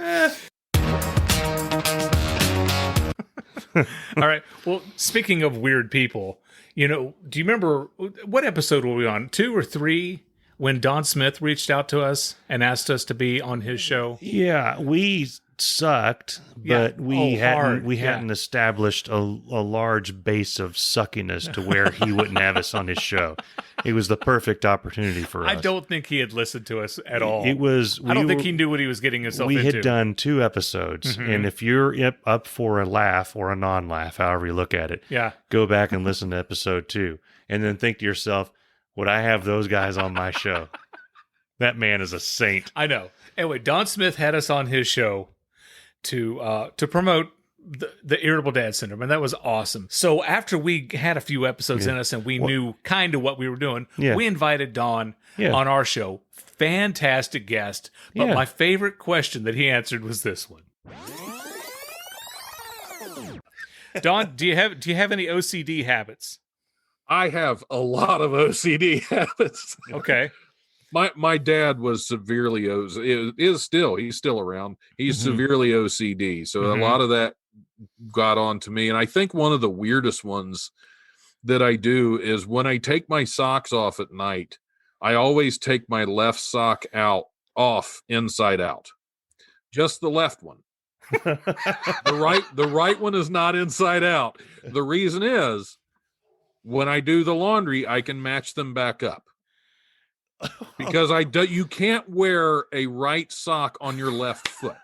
all right. Well, speaking of weird people, you know, do you remember what episode were we on? 2 or 3? When Don Smith reached out to us and asked us to be on his show? Yeah, we sucked, but we hadn't established a large base of suckiness to where he wouldn't have us on his show. It was the perfect opportunity for us. I don't think he had listened to us at all. It was. I don't think he knew what he was getting himself into. We had done 2 episodes, and if you're up for a laugh or a non-laugh, however you look at it, go back and listen to episode 2, and then think to yourself, would I have those guys on my show? That man is a saint. I know. Anyway, Don Smith had us on his show to promote the Irritable Dad Syndrome, and that was awesome. So after we had a few episodes in us and we knew kind of what we were doing, we invited Don on our show. Fantastic guest. But my favorite question that he answered was this one. Don, do you have any OCD habits? I have a lot of OCD habits. Okay. My dad was severely he's still around. He's severely OCD. So a lot of that got on to me. And I think one of the weirdest ones that I do is when I take my socks off at night, I always take my left sock off inside out. Just the left one. The right one is not inside out. The reason is when I do the laundry, I can match them back up. Because you can't wear a right sock on your left foot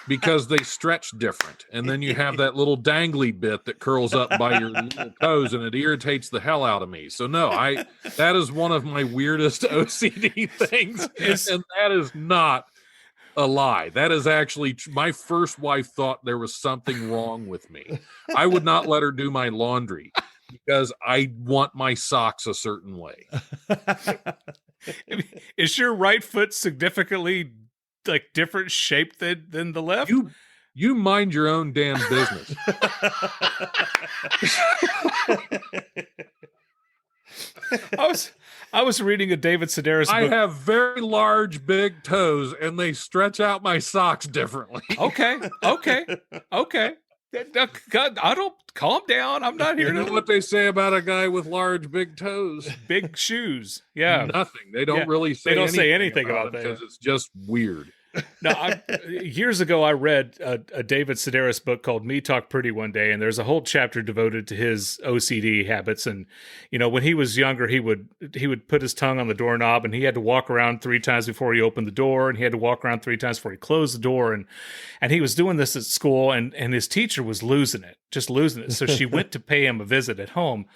because they stretch different. And then you have that little dangly bit that curls up by your little toes and it irritates the hell out of me. So no, that is one of my weirdest OCD things. And that is not a lie. That is actually my first wife thought there was something wrong with me. I would not let her do my laundry because I want my socks a certain way. Is your right foot significantly like different shape than the left? You mind your own damn business. I was reading a David Sedaris book. I have very large, big toes, and they stretch out my socks differently. Okay. God, I don't calm down. I'm not here You know to what they say about a guy with large, big toes? big shoes. Yeah. Nothing. They don't really say. They don't say anything about it that. because it's just weird. Now, years ago, I read a David Sedaris book called Me Talk Pretty one day, and there's a whole chapter devoted to his OCD habits. And when he was younger, he would put his tongue on the doorknob, and he had to walk around 3 times before he opened the door, and he had to walk around 3 times before he closed the door. And he was doing this at school, and his teacher was losing it. So she went to pay him a visit at home,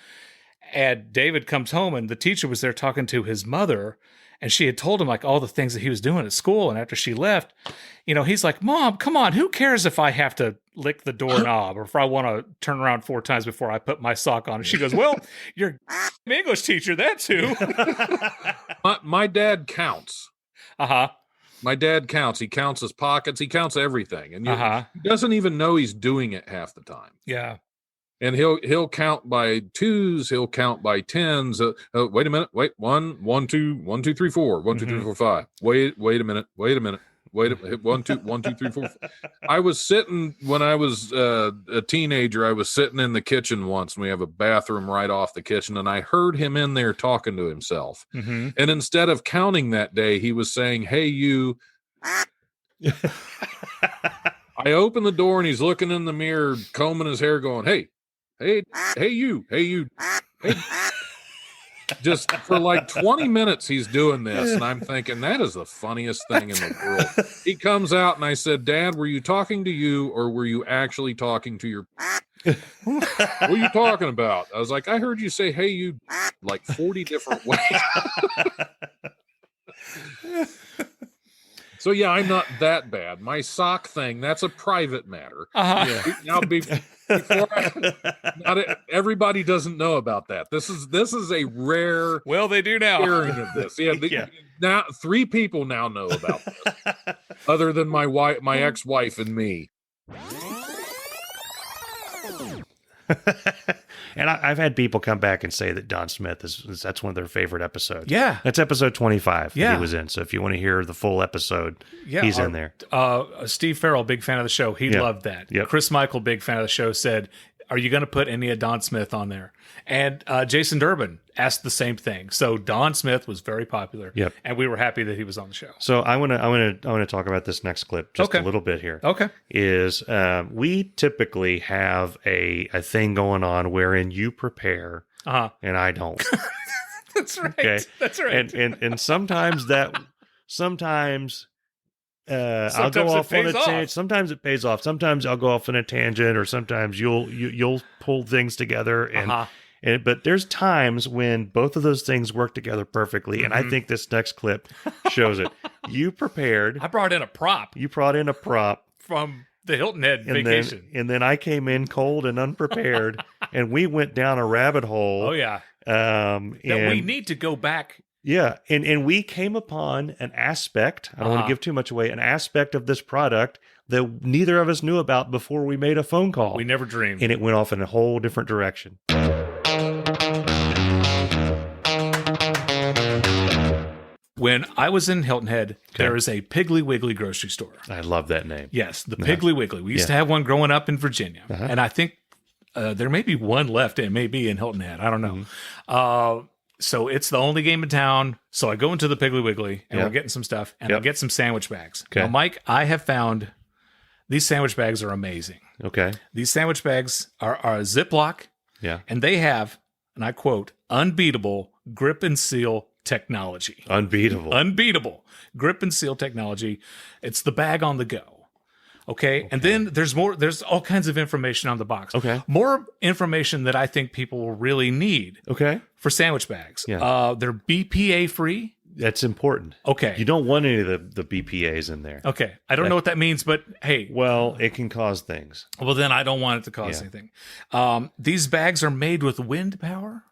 and David comes home, and the teacher was there talking to his mother. And she had told him like all the things that he was doing at school. And after she left, he's like, Mom, come on. Who cares if I have to lick the doorknob or if I want to turn around 4 times before I put my sock on? And she goes, well, you're an English teacher. That's who. My dad counts. Uh-huh. My dad counts. He counts his pockets. He counts everything. And he doesn't even know he's doing it half the time. Yeah. And he'll count by 2s. He'll count by 10s. Wait a minute. Wait, 1, 1, 2, 1, 2, 3, 4. 1, 2, 3, 4, 5. Wait a minute. Wait a minute. 1, 2, 1, 2, 3, 4. I was sitting when I was a teenager. I was sitting in the kitchen once, and we have a bathroom right off the kitchen. And I heard him in there talking to himself. Mm-hmm. And instead of counting that day, he was saying, "Hey, you." I opened the door, and he's looking in the mirror, combing his hair, going, Hey, you. Hey. Just for like 20 minutes, he's doing this. And I'm thinking, that is the funniest thing in the world. He comes out and I said, Dad, were you talking to you or were you actually talking to your... What are you talking about? I was like, I heard you say, hey, you, like 40 different ways. So yeah, I'm not that bad. My sock thing, that's a private matter. Uh-huh. Now, not everybody doesn't know about that. This is a rare. Well, they do now. Hearing of this, Now 3 people now know about this, other than my wife, my ex-wife, and me. And I've had people come back and say that Don Smith that's one of their favorite episodes. Yeah. That's episode 25 that Yeah. he was in. So if you want to hear the full episode, he's in there. Steve Farrell, big fan of the show. He loved that. Yep. Chris Michael, big fan of the show, said, are you going to put any of Don Smith on there? And Jason Durbin asked the same thing. So Don Smith was very popular. Yep. And we were happy that he was on the show. So I want to talk about this next clip just a little bit here. Okay. Is we typically have a thing going on wherein you prepare and I don't. That's right. Okay. That's right. And sometimes I'll go off on a tangent. Sometimes it pays off. Sometimes I'll go off on a tangent, or sometimes you'll pull things together. And but there's times when both of those things work together perfectly, and I think this next clip shows it. You prepared. I brought in a prop. You brought in a prop from the Hilton Head vacation, and then I came in cold and unprepared, and we went down a rabbit hole. Oh yeah. And we need to go back. Yeah, and we came upon an aspect, I don't want to give too much away, an aspect of this product that neither of us knew about before we made a phone call. We never dreamed. And it went off in a whole different direction. When I was in Hilton Head, there is a Piggly Wiggly grocery store. I love that name. Yes, the Piggly Wiggly. We used to have one growing up in Virginia. And I think there may be one left. It may be in Hilton Head. I don't know. So it's the only game in town. So I go into the Piggly Wiggly and we're getting some stuff and I get some sandwich bags. Okay. Now, Mike, I have found these sandwich bags are amazing. Okay. These sandwich bags are a Ziploc. Yeah. And they have, and I quote, unbeatable grip and seal technology. Unbeatable grip and seal technology. It's the bag on the go. Okay. And then there's all kinds of information on the box. Okay. More information that I think people will really need. Okay. For sandwich bags. Yeah. They're BPA free. That's important. Okay. You don't want any of the BPAs in there. Okay. I don't know what that means, but hey. Well, it can cause things. Well, then I don't want it to cause anything. These bags are made with wind power.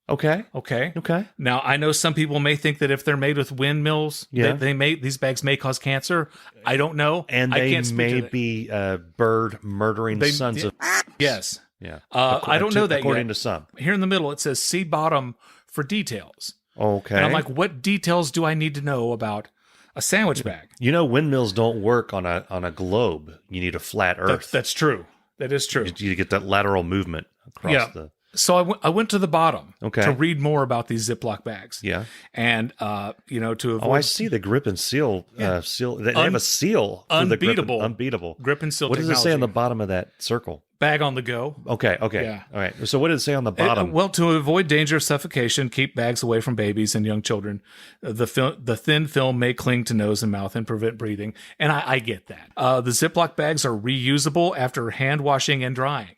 Okay. Okay. Okay. Now, I know some people may think that if they're made with windmills, these bags may cause cancer. I don't know. And they may be bird murdering sons of... Yes. Yeah. I don't know that according yet. to some. Here in the middle, it says see bottom for details. Okay. And I'm like, what details do I need to know about a sandwich bag? You know, windmills don't work on a globe. You need a flat earth. That's true. That is true. You get that lateral movement across the... So I went to the bottom to read more about these Ziploc bags. Yeah. And, to avoid... Oh, I see the grip and seal. Seal. They have a seal. Unbeatable. Unbeatable. Grip and seal What does technology. it say on the bottom of that circle? Bag on the go. Okay. Yeah. All right. So what did it say on the bottom? Well, to avoid danger of suffocation, keep bags away from babies and young children. The thin film may cling to nose and mouth and prevent breathing. And I get that. The Ziploc bags are reusable after hand washing and drying.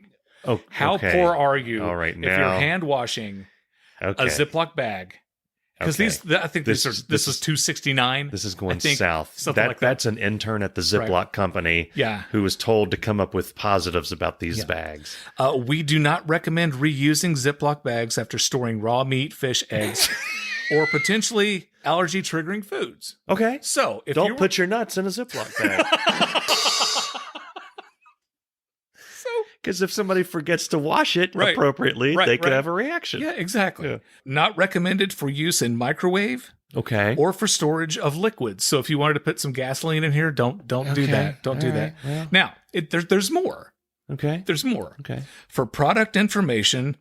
Oh, How poor are you All right, if you're hand washing a Ziploc bag? Because I think this is $269. This is going south. That. That's an intern at the Ziploc company who was told to come up with positives about these bags. We do not recommend reusing Ziploc bags after storing raw meat, fish, eggs, or potentially allergy-triggering foods. Okay. So if don't put your nuts in a Ziploc bag. Because if somebody forgets to wash it appropriately, they could have a reaction. Yeah, exactly. Yeah. Not recommended for use in microwave. Okay. Or for storage of liquids. So if you wanted to put some gasoline in here, don't do that. Don't do that. Well. Now, there's more. Okay. There's more. Okay. For product information,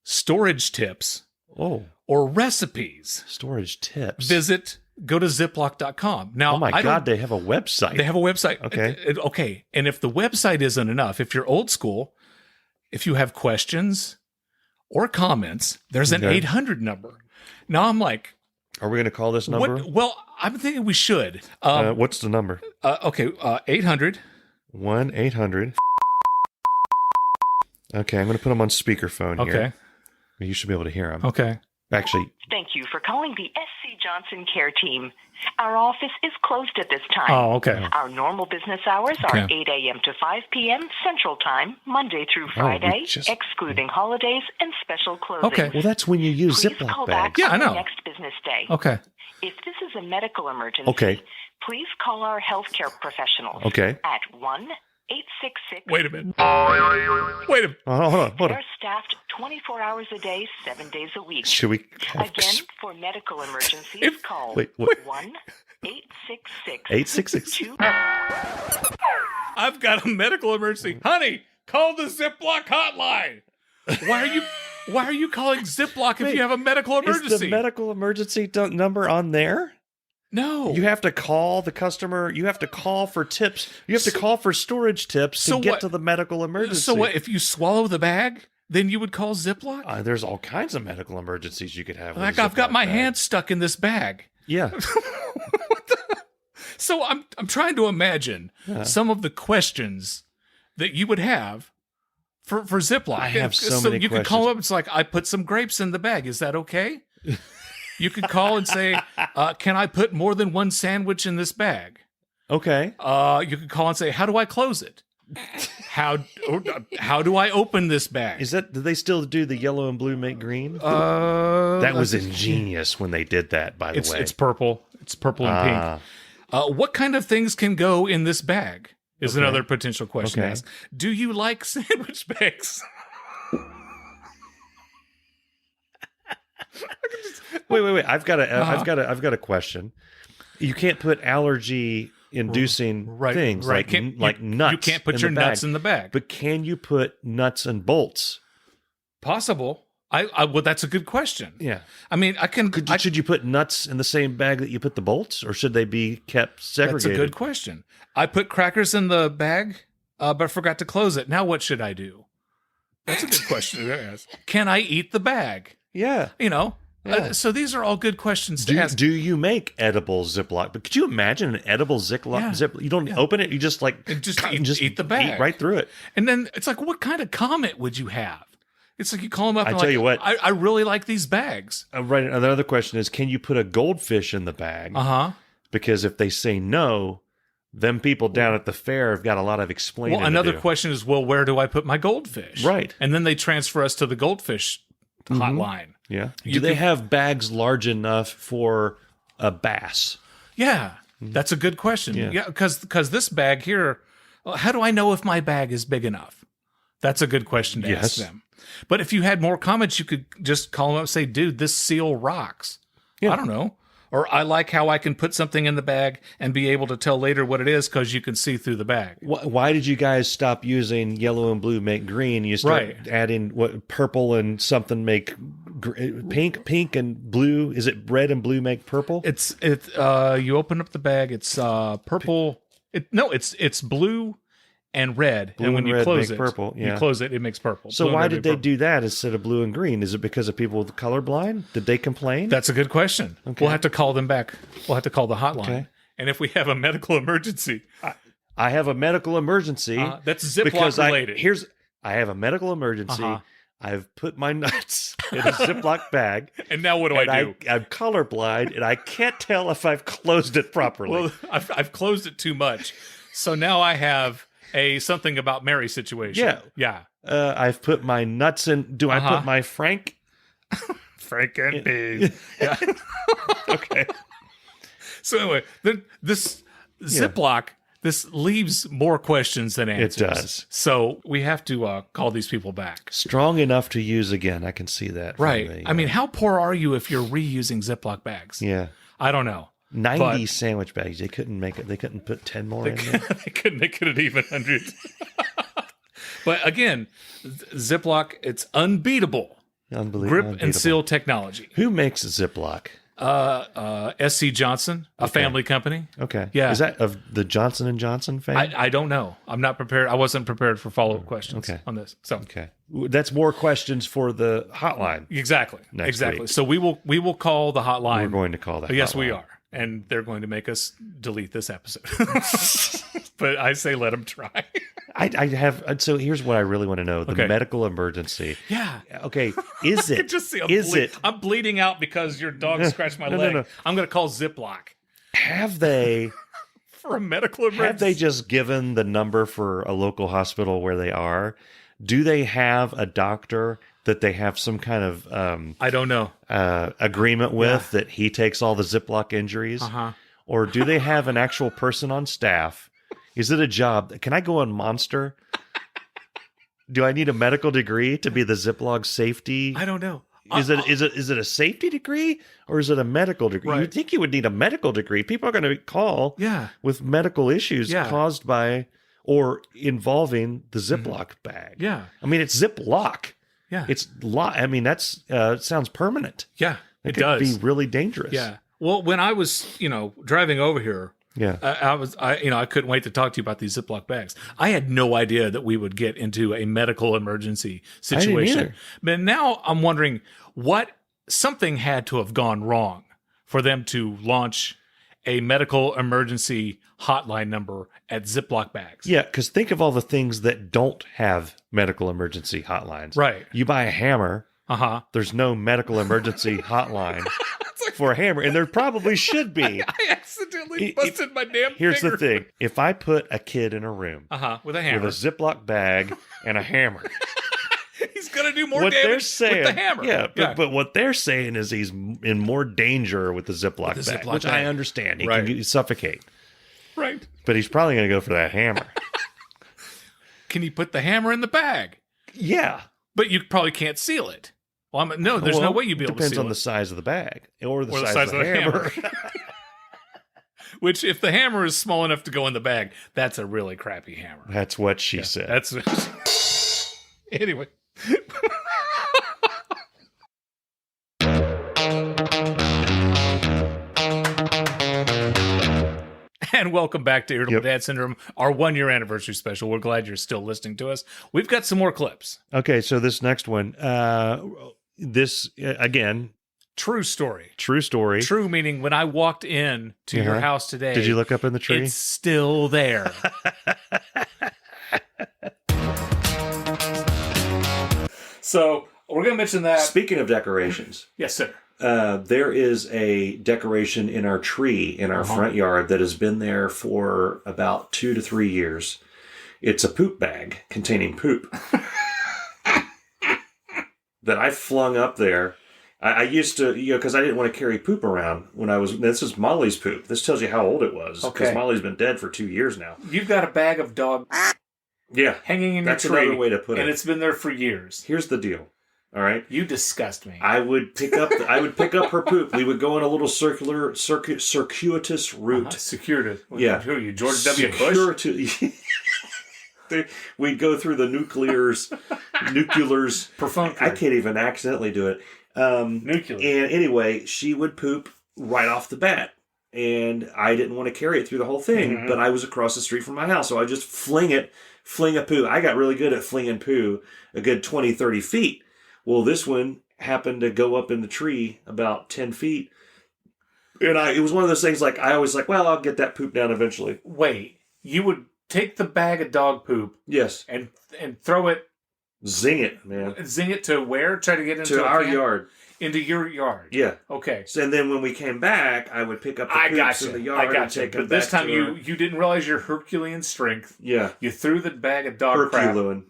storage tips, or recipes. Storage tips. Go to ziploc.com. Now, oh my God, they have a website. They have a website. Okay. Okay. And if the website isn't enough, if you're old school, if you have questions or comments, there's an 800 number. Now I'm like, are we going to call this number? Well, I'm thinking we should. What's the number? 800. 1-800. Okay, I'm going to put them on speakerphone here. Okay. You should be able to hear them. Okay. Actually. Thank you for calling the SC Johnson Care Team. Our office is closed at this time. Oh, okay. Our normal business hours are 8 a.m. to 5 p.m. Central Time, Monday through Friday, excluding holidays and special closings. Okay. Well, that's when you use Please Ziploc call bags. back I know. the next business day. Okay. If this is a medical emergency, please call our healthcare professionals at 1-866. Wait a minute. Hold on. They're staffed 24 hours a day, 7 days a week. Should we? Again, for medical emergencies, call 1-866. I've got a medical emergency. Honey, call the Ziploc hotline. Why are you calling Ziploc if you have a medical emergency? Is the medical emergency number on there? No. You have to call the customer. You have to call for tips. You have to call for storage tips to get to the medical emergency. So what, if you swallow the bag, then you would call Ziploc? There's all kinds of medical emergencies you could have. Like I've got my hand stuck in this bag. Yeah. So I'm trying to imagine some of the questions that you would have for Ziploc. I have so many you questions. could call up. It's like, I put some grapes in the bag. Is that okay? You could call and say, can I put more than one sandwich in this bag? Okay. You could call and say, how do I close it? How do I open this bag? Do they still do the yellow and blue make green? That was ingenious when they did that, by the way. It's purple. It's purple and pink. What kind of things can go in this bag is another potential question to ask. Do you like sandwich bags? Wait. I've got a question. You can't put allergy-inducing things like nuts. You can't put your nuts in the bag. But can you put nuts and bolts? Possible. Well, that's a good question. Yeah. I mean, should you put nuts in the same bag that you put the bolts, or should they be kept segregated? That's a good question. I put crackers in the bag, but forgot to close it. Now what should I do? That's a good question to ask. Can I eat the bag? Yeah. So these are all good questions to ask. Do you make edible Ziploc? But could you imagine an edible Ziploc? You don't open it. You just eat the bag. Eat right through it. And then it's like, what kind of comment would you have? It's like you call them up. I and tell like, you what. I really like these bags. Right. Another question is, can you put a goldfish in the bag? Because if they say no, them people down at the fair have got a lot of explaining. Well, another to do. question is, well, where do I put my goldfish? Right. And then they transfer us to the goldfish hotline. Yeah. You Do they can- have bags large enough for a bass? Yeah, that's a good question. Yeah. Yeah, because this bag here, how do I know if my bag is big enough? That's a good question to ask them. But if you had more comments, you could just call them up and say, dude, this seal rocks. Yeah. I don't know. Or I like how I can put something in the bag and be able to tell later what it is because you can see through the bag. Why did you guys stop using yellow and blue make green? You start adding what purple and something make pink and blue. Is it red and blue make purple? It's you open up the bag, it's purple. It's blue and red. Blue and when and you red close make it, purple, yeah. you close it, it makes purple. So Blue and why red did make they purple. do that instead of blue and green? Is it because of people with colorblind? Did they complain? That's a good question. Okay. We'll have to call them back. We'll have to call the hotline. Okay. And if we have a medical emergency, I have a medical emergency. that's Ziploc because related. I have a medical emergency. Uh-huh. I've put my nuts in a Ziploc bag. And now what do I do? I'm colorblind, and I can't tell if I've closed it properly. Well, I've closed it too much. So now I have a something about Mary situation. Yeah. Yeah. I've put my nuts in. Do I put my Frank and Bees. Yeah. Okay. So anyway, this Ziploc, this leaves more questions than answers. It does. So we have to call these people back. Strong enough to use again. I can see that. from Right. the, I mean, how poor are you if you're reusing Ziploc bags? yeah. I don't know. 90 sandwich bags. They couldn't make it. They couldn't put 10 more in there. They couldn't even 100. But again, Ziploc, it's unbeatable. Unbelievable. Grip and seal technology. Who makes Ziploc? SC Johnson, a family company. Okay. Yeah. Is that of the Johnson & Johnson fame? I don't know. I'm not prepared. I wasn't prepared for follow-up questions on this. So Okay. That's more questions for the hotline. exactly. Next exactly. week. So we will call the hotline. We're going to call that. Yes, we hotline. are. And they're going to make us delete this episode. But I say let them try. I have. So here's what I really want to know: the Okay. medical emergency. Yeah. Okay. Is I it? can just see it? I'm bleeding out because your dog scratched my No, leg. no. I'm going to call Ziploc Have they? for a medical emergency. Have they just given the number for a local hospital where they are? Do they have a doctor that they have some kind of I don't know. agreement with that he takes all the Ziploc injuries? Or do they have an actual person on staff? Is it a job? Can I go on Monster? Do I need a medical degree to be the Ziploc safety? I don't know. Is it a safety degree or is it a medical degree? Right. You'd think you would need a medical degree. People are going to call with medical issues caused by or involving the Ziploc bag. Yeah. I mean, it's Ziploc. Yeah. It's that's sounds permanent. Yeah. It could does. be really dangerous. Yeah. Well, when I was, driving over here, I couldn't wait to talk to you about these Ziploc bags. I had no idea that we would get into a medical emergency situation. either. But now I'm wondering something had to have gone wrong for them to launch a medical emergency hotline number at Ziploc bags. Yeah, because think of all the things that don't have medical emergency hotlines. Right. You buy a hammer. There's no medical emergency hotline for a hammer, and there probably should be. I accidentally busted my damn Here's finger. the thing. If I put a kid in a room with a hammer. with a Ziploc bag and a hammer, he's going to do more what they're damage saying, with the hammer. Yeah, but what they're saying is he's in more danger with the Ziploc With the bag, Ziploc which bag. I understand. He Right. can suffocate, Right. but he's probably going to go for that hammer. Can you put the hammer in the bag? Yeah. But you probably can't seal it. Well, there's no Well, way you'd be able to depends seal on the it. size of the bag or the size of the hammer. Which, if the hammer is small enough to go in the bag, that's a really crappy hammer. That's what she said. That's anyway. And welcome back to Irritable Dad Syndrome, our 1-year anniversary special. We're glad you're still listening to us. We've got some more clips. Okay, so this next one, again, True story. true story. True meaning when I walked in to your house today. Did you look up in the tree? It's still there. So We're going to mention that. Speaking of decorations. Yes, sir. There is a decoration in our tree in our front yard that has been there for about 2 to 3 years. It's a poop bag containing poop that I flung up there. I used to, because I didn't want to carry poop around when I was. This is Molly's poop. This tells you how old it was. Because Molly's been dead for 2 years now. You've got a bag of dog hanging in your tree. That's another way to put it. And it's been there for years. Here's the deal. All right. You disgust me. I would pick up her poop. We would go on a little circuitous route. Circuitous. Yeah. Who are you, George W. Bush? We'd go through the nuclears. Perfunctory. I can't even accidentally do it. Nuclear. And anyway, she would poop right off the bat. And I didn't want to carry it through the whole thing, but I was across the street from my house. So I just fling a poo. I got really good at flinging poo a good 20, 30 feet. Well, this one happened to go up in the tree about 10 feet. And it was one of those things like, I always well, I'll get that poop down eventually. Wait, you would take the bag of dog poop. Yes. And throw it. Zing it, man. Zing it to where? Try to get into our yard. Into your yard. Yeah. Okay. So, and then when we came back, I would pick up the poops in the yard. And take them. But this time you didn't realize your Herculean strength. Yeah. You threw the bag of dog Herculean.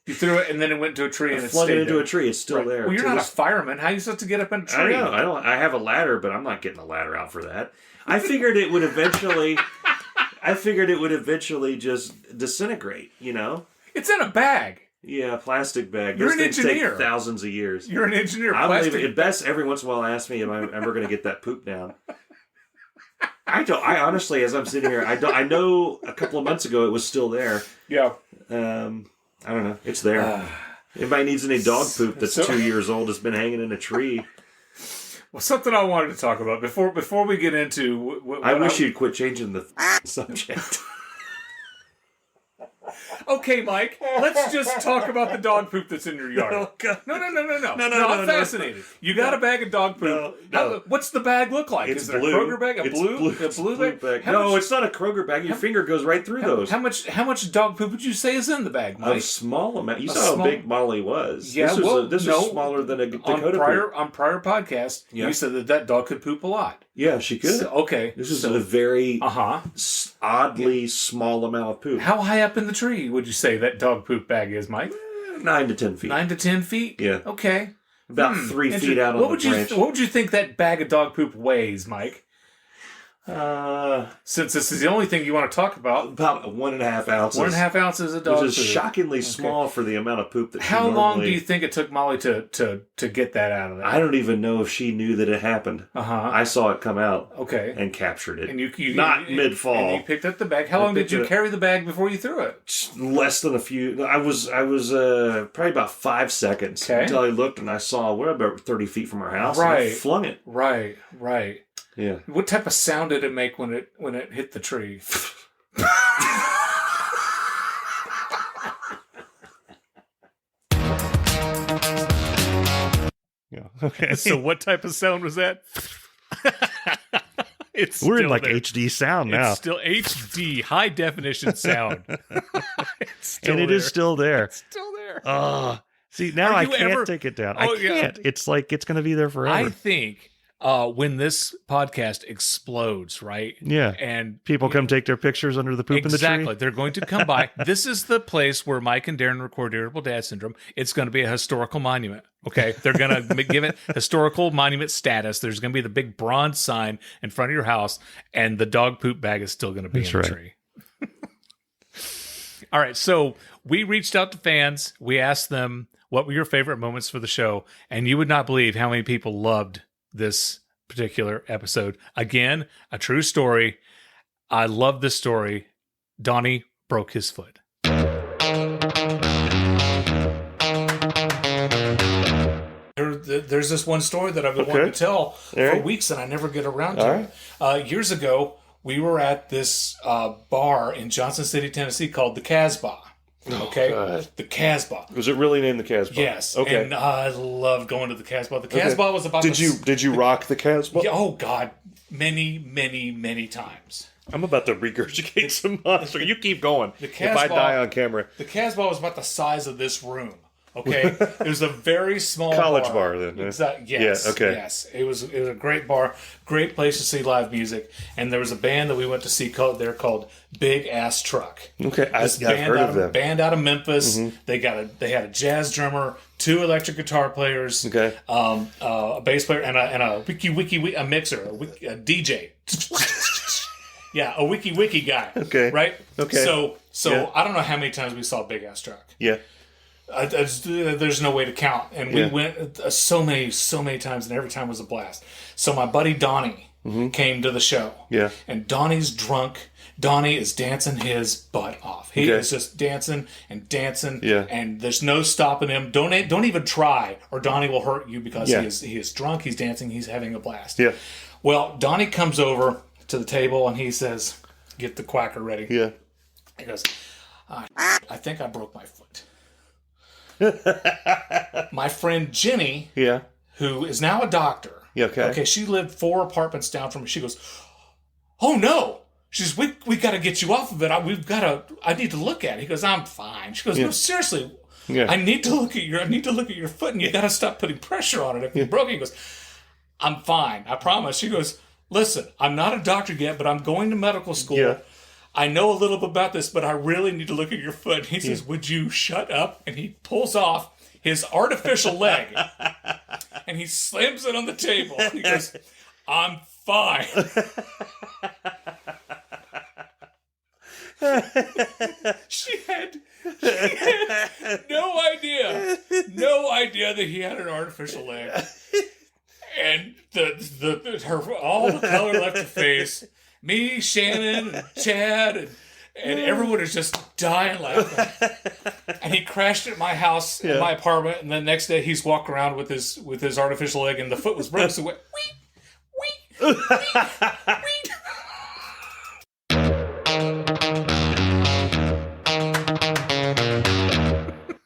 You threw it, and then it went to a tree, and it flung it into a tree. It's still there. Well, you're not a fireman. How are you supposed to get up in a tree? I know. I have a ladder, but I'm not getting a ladder out for that. I figured it would eventually. Just disintegrate. It's in a bag. Yeah, a plastic bag. You're an engineer. Take thousands of years. You're an engineer. At best, every once in a while, ask me, "Am I ever going to get that poop down?" I don't. I honestly, as I'm sitting here, I don't. I know a couple of months ago it was still there. Yeah. I don't know. It's there. Anybody needs any dog poop that's 2 years old has been hanging in a tree. Well, something I wanted to talk about before we get into. I wish you'd quit changing the subject. Okay, Mike, let's just talk about the dog poop that's in your yard. No. I'm fascinated. You got a bag of dog poop. No. What's the bag look like? It's Is it a blue. Kroger bag? It's blue bag? No, it's not a Kroger bag. Your finger goes right through those. How much dog poop would you say is in the bag, Mike? A small amount. You saw how big Molly was. Yeah, this was smaller than a Dakota poop. On prior podcast, you said that dog could poop a lot. Yeah, she could. Okay. This is a very oddly small amount of poop. How high up in the tree would you say that dog poop bag is, Mike? 9 to 10 feet. 9 to 10 feet? Yeah. Okay. About 3 feet out on the branch. What would you think that bag of dog poop weighs, Mike? Since this is the only thing you want to talk about. About 1.5 ounces. 1.5 ounces of dog poop. Which is shockingly small for the amount of poop that she How long do you think it took Molly to get that out of there? I don't even know if she knew that it happened. I saw it come out. Okay. And captured it. And you not mid-fall. And you picked up the bag. How long did you carry the bag before you threw it? Less than a few. I was probably about 5 seconds until I looked and I saw we're about 30 feet from our house. Right. And I flung it. Right. Yeah. What type of sound did it make when it hit the tree? Yeah. Okay. So what type of sound was that? We're in HD sound now. It's still HD, high definition sound. And it is still there. It's still there. See, now I can't take it down. I can't. It's like it's going to be there forever. I think when this podcast explodes, right? Yeah. And people come take their pictures under the poop in the tree. Exactly. They're going to come by. This is the place where Mike and Darin record Irritable Dad Syndrome. It's going to be a historical monument. Okay. They're going to give it historical monument status. There's going to be the big bronze sign in front of your house, and the dog poop bag is still going to be in the tree. All right. So we reached out to fans. We asked them, what were your favorite moments for the show? And you would not believe how many people loved this particular episode. Again, a true story. I love this story. Donnie broke his foot. There's this one story that I've been wanting to tell for weeks and I never get around to it. Years ago, we were at this bar in Johnson City, Tennessee called the Casbah. Okay, the Casbah. Was it really named the Casbah? Yes. Okay. And I love going to the Casbah. The Casbah was about. Did you rock the Casbah? Yeah, oh God, many times. I'm about to regurgitate some monster. You keep going. Casbah, if I die on camera, the Casbah was about the size of this room. Okay, it was a very small college bar then. Exactly. Yes. Yeah, okay. Yes, it was a great bar, great place to see live music, and there was a band that we went to see called Big Ass Truck. Okay, I've heard of them. Band out of Memphis. They had a jazz drummer, 2 electric guitar players, okay, a bass player, and a a mixer, a DJ. Yeah, a wiki guy. Okay, right. Okay, so I don't know how many times we saw Big Ass Truck. Yeah. There's no way to count, and we went so many times, and every time was a blast. So my buddy Donnie came to the show, and Donnie's drunk. Donnie is dancing his butt off. He is just dancing, and there's no stopping him. Don't even try, or Donnie will hurt you because he is drunk. He's dancing. He's having a blast. Yeah. Well, Donnie comes over to the table and he says, "Get the quacker ready." Yeah. He goes, "I think I broke my foot." My friend Jenny, who is now a doctor, okay, she lived 4 apartments down from me. She goes, "Oh no!" She says, "We got to get you off of it. I need to look at it." He goes, "I'm fine." She goes, "No, seriously, I need to look at your foot, and you got to stop putting pressure on it if you broke it." He goes, "I'm fine. I promise." She goes, "Listen, I'm not a doctor yet, but I'm going to medical school. Yeah. I know a little bit about this, but I really need to look at your foot." He says, "Would you shut up?" And he pulls off his artificial leg and he slams it on the table. He goes, "I'm fine." She had no idea that he had an artificial leg. And all the color left her face. Me, Shannon, and Chad, and everyone is just dying laughing. And he crashed at my house, in my apartment, and the next day he's walking around with his artificial leg, and the foot was broken. So went, wee.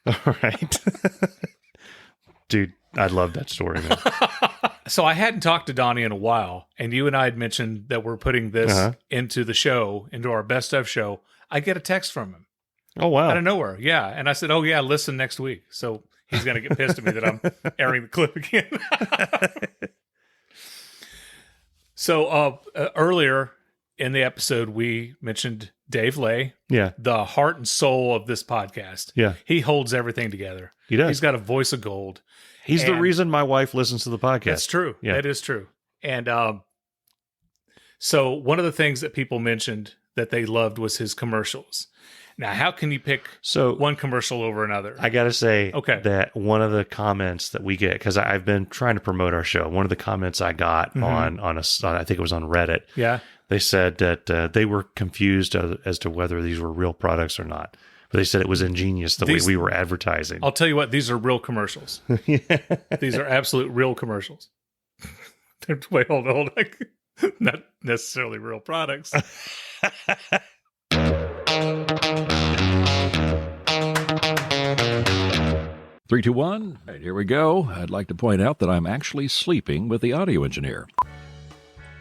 All right. Dude, I love that story, man. So I hadn't talked to Donnie in a while, and you and I had mentioned that we're putting this into the show, into our best of show. I get a text from him. Oh, wow. Out of nowhere, yeah. And I said, "Oh, yeah, listen next week." So he's going to get pissed at me that I'm airing the clip again. So earlier in the episode, we mentioned Dave Lay, the heart and soul of this podcast. Yeah. He holds everything together. He does. He's got a voice of gold. He's the reason my wife listens to the podcast. That's true. Yeah. That is true. And so one of the things that people mentioned that they loved was his commercials. Now, how can you pick one commercial over another? I got to say that one of the comments that we get, because I've been trying to promote our show, one of the comments I got on I think it was on Reddit. Yeah. They said that they were confused as to whether these were real products or not. But they said it was ingenious the way we were advertising. I'll tell you what, these are real commercials. These are absolute real commercials. Wait, hold on. Not necessarily real products. 3, 2, 1. Right, here we go. I'd like to point out that I'm actually sleeping with the audio engineer.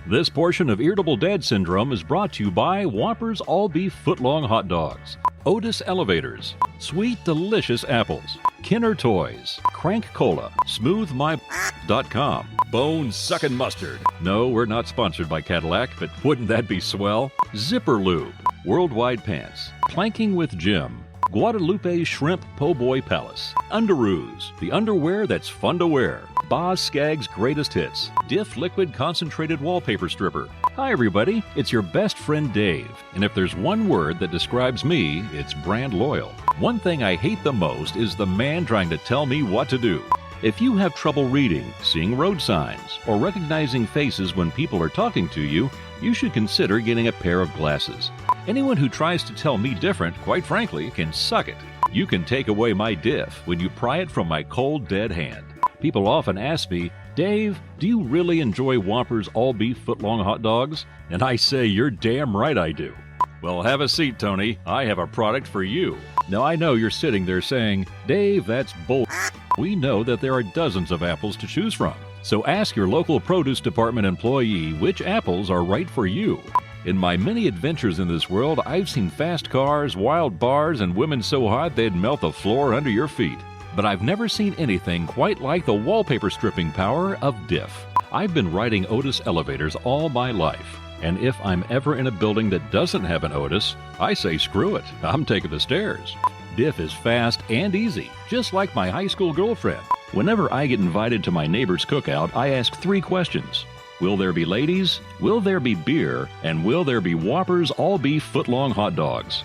This portion of Irritable Dad Syndrome is brought to you by Whoppers All-Beef Footlong Hot Dogs, Otis Elevators, Sweet Delicious Apples, Kenner Toys, Crank Cola, SmoothMy.com, Bone Suckin' Mustard. No, we're not sponsored by Cadillac, but wouldn't that be swell? Zipper Lube, Worldwide Pants, Planking with Jim, Guadalupe Shrimp Po' Boy Palace, Underoos, the underwear that's fun to wear, Boz Scaggs Greatest Hits, Diff Liquid Concentrated Wallpaper Stripper. Hi everybody, it's your best friend Dave, and if there's one word that describes me, it's brand loyal. One thing I hate the most is the man trying to tell me what to do. If you have trouble reading, seeing road signs, or recognizing faces when people are talking to you, you should consider getting a pair of glasses. Anyone who tries to tell me different, quite frankly, can suck it. You can take away my diff when you pry it from my cold, dead hand. People often ask me, "Dave, do you really enjoy Whoppers all-beef footlong hot dogs?" And I say, "You're damn right I do." Well, have a seat, Tony. I have a product for you. Now, I know you're sitting there saying, "Dave, that's bull." We know that there are dozens of apples to choose from. So ask your local produce department employee which apples are right for you. In my many adventures in this world, I've seen fast cars, wild bars, and women so hot they'd melt the floor under your feet. but I've never seen anything quite like the wallpaper stripping power of Diff. I've been riding Otis elevators all my life, and if I'm ever in a building that doesn't have an Otis, I say screw it, I'm taking the stairs. Diff is fast and easy, just like my high school girlfriend. Whenever I get invited to my neighbor's cookout, I ask 3 questions. Will there be ladies? Will there be beer? And will there be Whoppers all-beef foot-long hot dogs?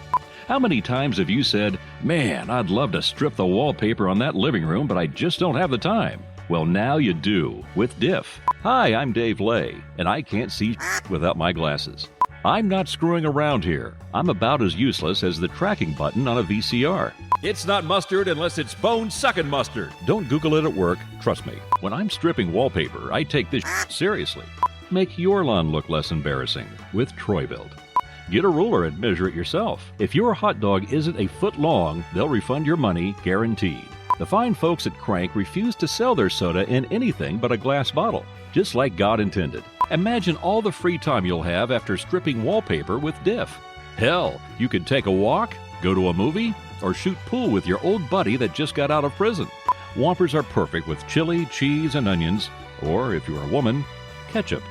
How many times have you said, man, I'd love to strip the wallpaper on that living room, but I just don't have the time? Well, now you do, with Diff. Hi, I'm Dave Lay, and I can't see without my glasses. I'm not screwing around here. I'm about as useless as the tracking button on a VCR. It's not mustard unless it's bone-sucking mustard. Don't Google it at work, trust me. When I'm stripping wallpaper, I take this seriously. Make your lawn look less embarrassing with Troy-Bilt. Get a ruler and measure it yourself. If your hot dog isn't a foot long, they'll refund your money, guaranteed. The fine folks at Crank refuse to sell their soda in anything but a glass bottle, just like God intended. Imagine all the free time you'll have after stripping wallpaper with Diff. Hell, you could take a walk, go to a movie, or shoot pool with your old buddy that just got out of prison. Whoppers are perfect with chili, cheese, and onions, or if you're a woman, ketchup.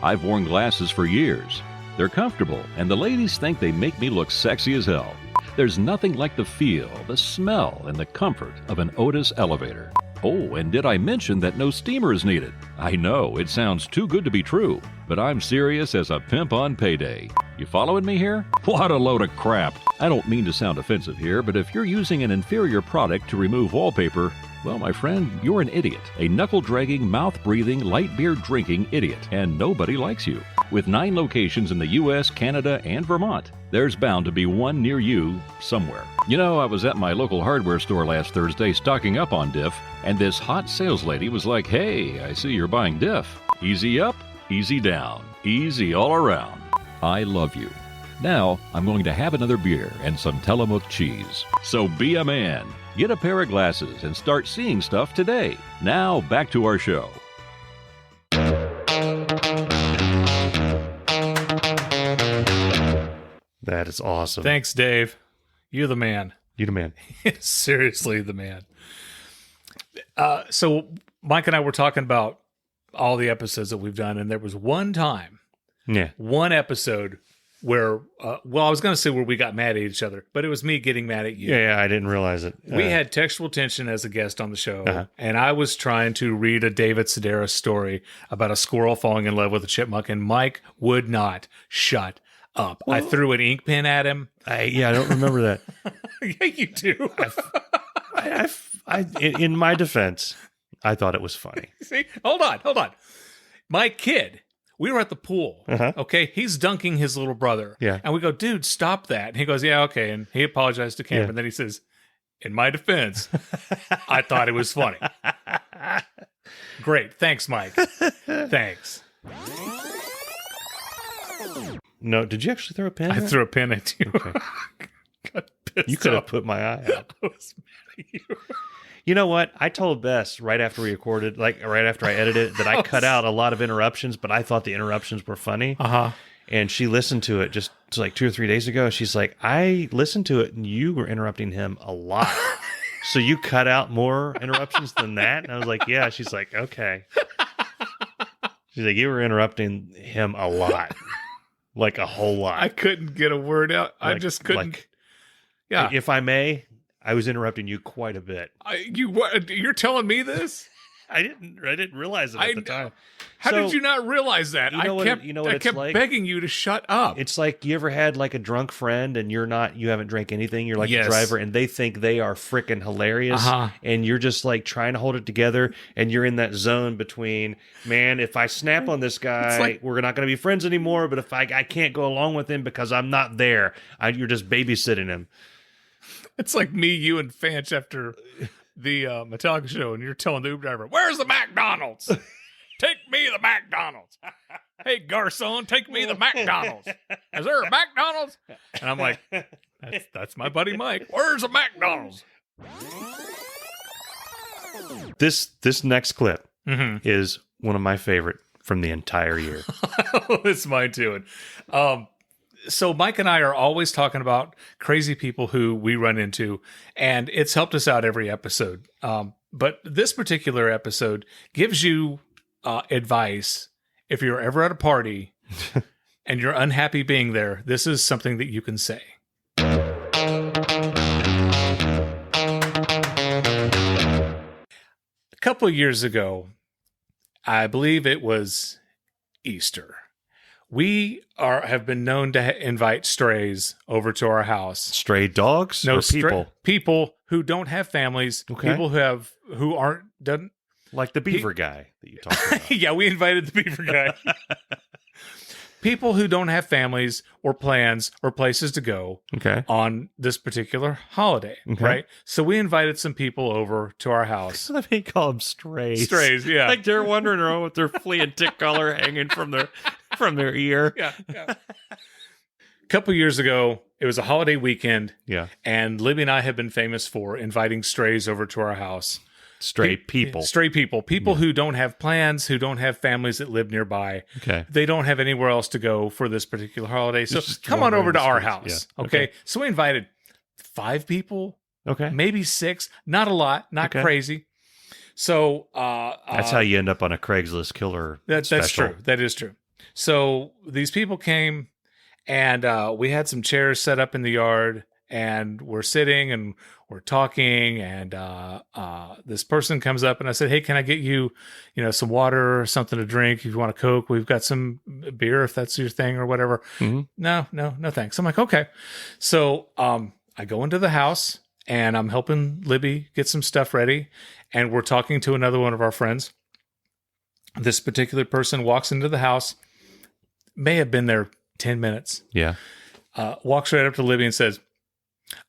I've worn glasses for years. They're comfortable, and the ladies think they make me look sexy as hell. There's nothing like the feel, the smell, and the comfort of an Otis elevator. Oh, and did I mention that no steamer is needed? I know, it sounds too good to be true, but I'm serious as a pimp on payday. You following me here? What a load of crap. I don't mean to sound offensive here, but if you're using an inferior product to remove wallpaper, well, my friend, you're an idiot. A knuckle-dragging, mouth-breathing, light beer-drinking idiot, and nobody likes you. With 9 locations in the U.S., Canada, and Vermont, there's bound to be one near you somewhere. You know, I was at my local hardware store last Thursday stocking up on Diff, and this hot sales lady was like, hey, I see you're buying Diff. Easy up, easy down, easy all around. I love you. Now, I'm going to have another beer and some Tillamook cheese. So be a man. Get a pair of glasses and start seeing stuff today. Now, back to our show. That is awesome. Thanks, Dave. You're the man. You the man. Seriously, the man. So Mike and I were talking about all the episodes that we've done, and there was one time, one episode where, I was going to say where we got mad at each other, but it was me getting mad at you. Yeah, I didn't realize it. We had textual tension as a guest on the show, and I was trying to read a David Sedaris story about a squirrel falling in love with a chipmunk, and Mike would not shut up. Well, I threw an ink pen at him. I don't remember that. Yeah, you do. In my defense, I thought it was funny. See, hold on. My kid, we were at the pool. Okay, he's dunking his little brother. Yeah, and we go, dude, stop that. And he goes, yeah, okay. And he apologized to Camp, and then he says, in my defense, I thought it was funny. Great, thanks, Mike. Thanks. No, did you actually throw a pen? I threw a pen at you. Okay. You could have put my eye out. I was mad at you. You know what? I told Bess right after we recorded, like right after I edited it, that I cut out a lot of interruptions, but I thought the interruptions were funny. And she listened to it just like 2 or 3 days ago. She's like, I listened to it and you were interrupting him a lot. So you cut out more interruptions than that? And I was like, yeah. She's like, okay. She's like, you were interrupting him a lot. Like a whole lot. I couldn't get a word out. I just couldn't. Yeah. If I may, I was interrupting you quite a bit. You're telling me this? I didn't realize it at the time. How did you not realize that? I kept begging you to shut up. It's like you ever had like a drunk friend and you haven't drank anything. You're like the driver and they think they are freaking hilarious. And you're just like trying to hold it together. And you're in that zone between, man, if I snap on this guy, we're not going to be friends anymore. But if I can't go along with him because I'm not there, you're just babysitting him. It's like me, you, and Fanch after the Metallica show, and you're telling the Uber driver, "Where's the McDonald's? Take me the McDonald's. Hey, garçon, take me the McDonald's. Is there a McDonald's?" And I'm like, "That's my buddy Mike. Where's the McDonald's?" This next clip is one of my favorite from the entire year. It's mine too. And So Mike and I are always talking about crazy people who we run into, and it's helped us out every episode. But this particular episode gives you advice if you're ever at a party and you're unhappy being there. This is something that you can say. A couple of years ago, I believe it was Easter. We have been known to invite strays over to our house. Stray dogs or people? People who don't have families. Okay. People who aren't done. Like the Beaver guy that you talked about. Yeah, we invited the Beaver guy. People who don't have families or plans or places to go on this particular holiday, right? So we invited some people over to our house. Let me call them strays. Strays, yeah. Like they're wandering around with their flea and tick collar hanging from their ear. Yeah. A couple years ago, it was a holiday weekend. Yeah. And Libby and I have been famous for inviting strays over to our house. Stray people. Stray people. People who don't have plans, who don't have families that live nearby. Okay. They don't have anywhere else to go for this particular holiday. So Just come on over to our streets. house. Yeah. Okay. So we invited 5 people. Okay. Maybe 6. Not a lot. Not crazy. So that's how you end up on a Craigslist killer. That's true. That is true. So these people came, and we had some chairs set up in the yard, and we're sitting and we're talking, and this person comes up, and I said, "Hey, can I get you, some water or something to drink? If you want a Coke, we've got some beer if that's your thing or whatever." Mm-hmm. No, thanks. I'm like, okay. So I go into the house, and I'm helping Libby get some stuff ready, and we're talking to another one of our friends. This particular person walks into the house, may have been there 10 minutes. Yeah. Walks right up to Libby and says,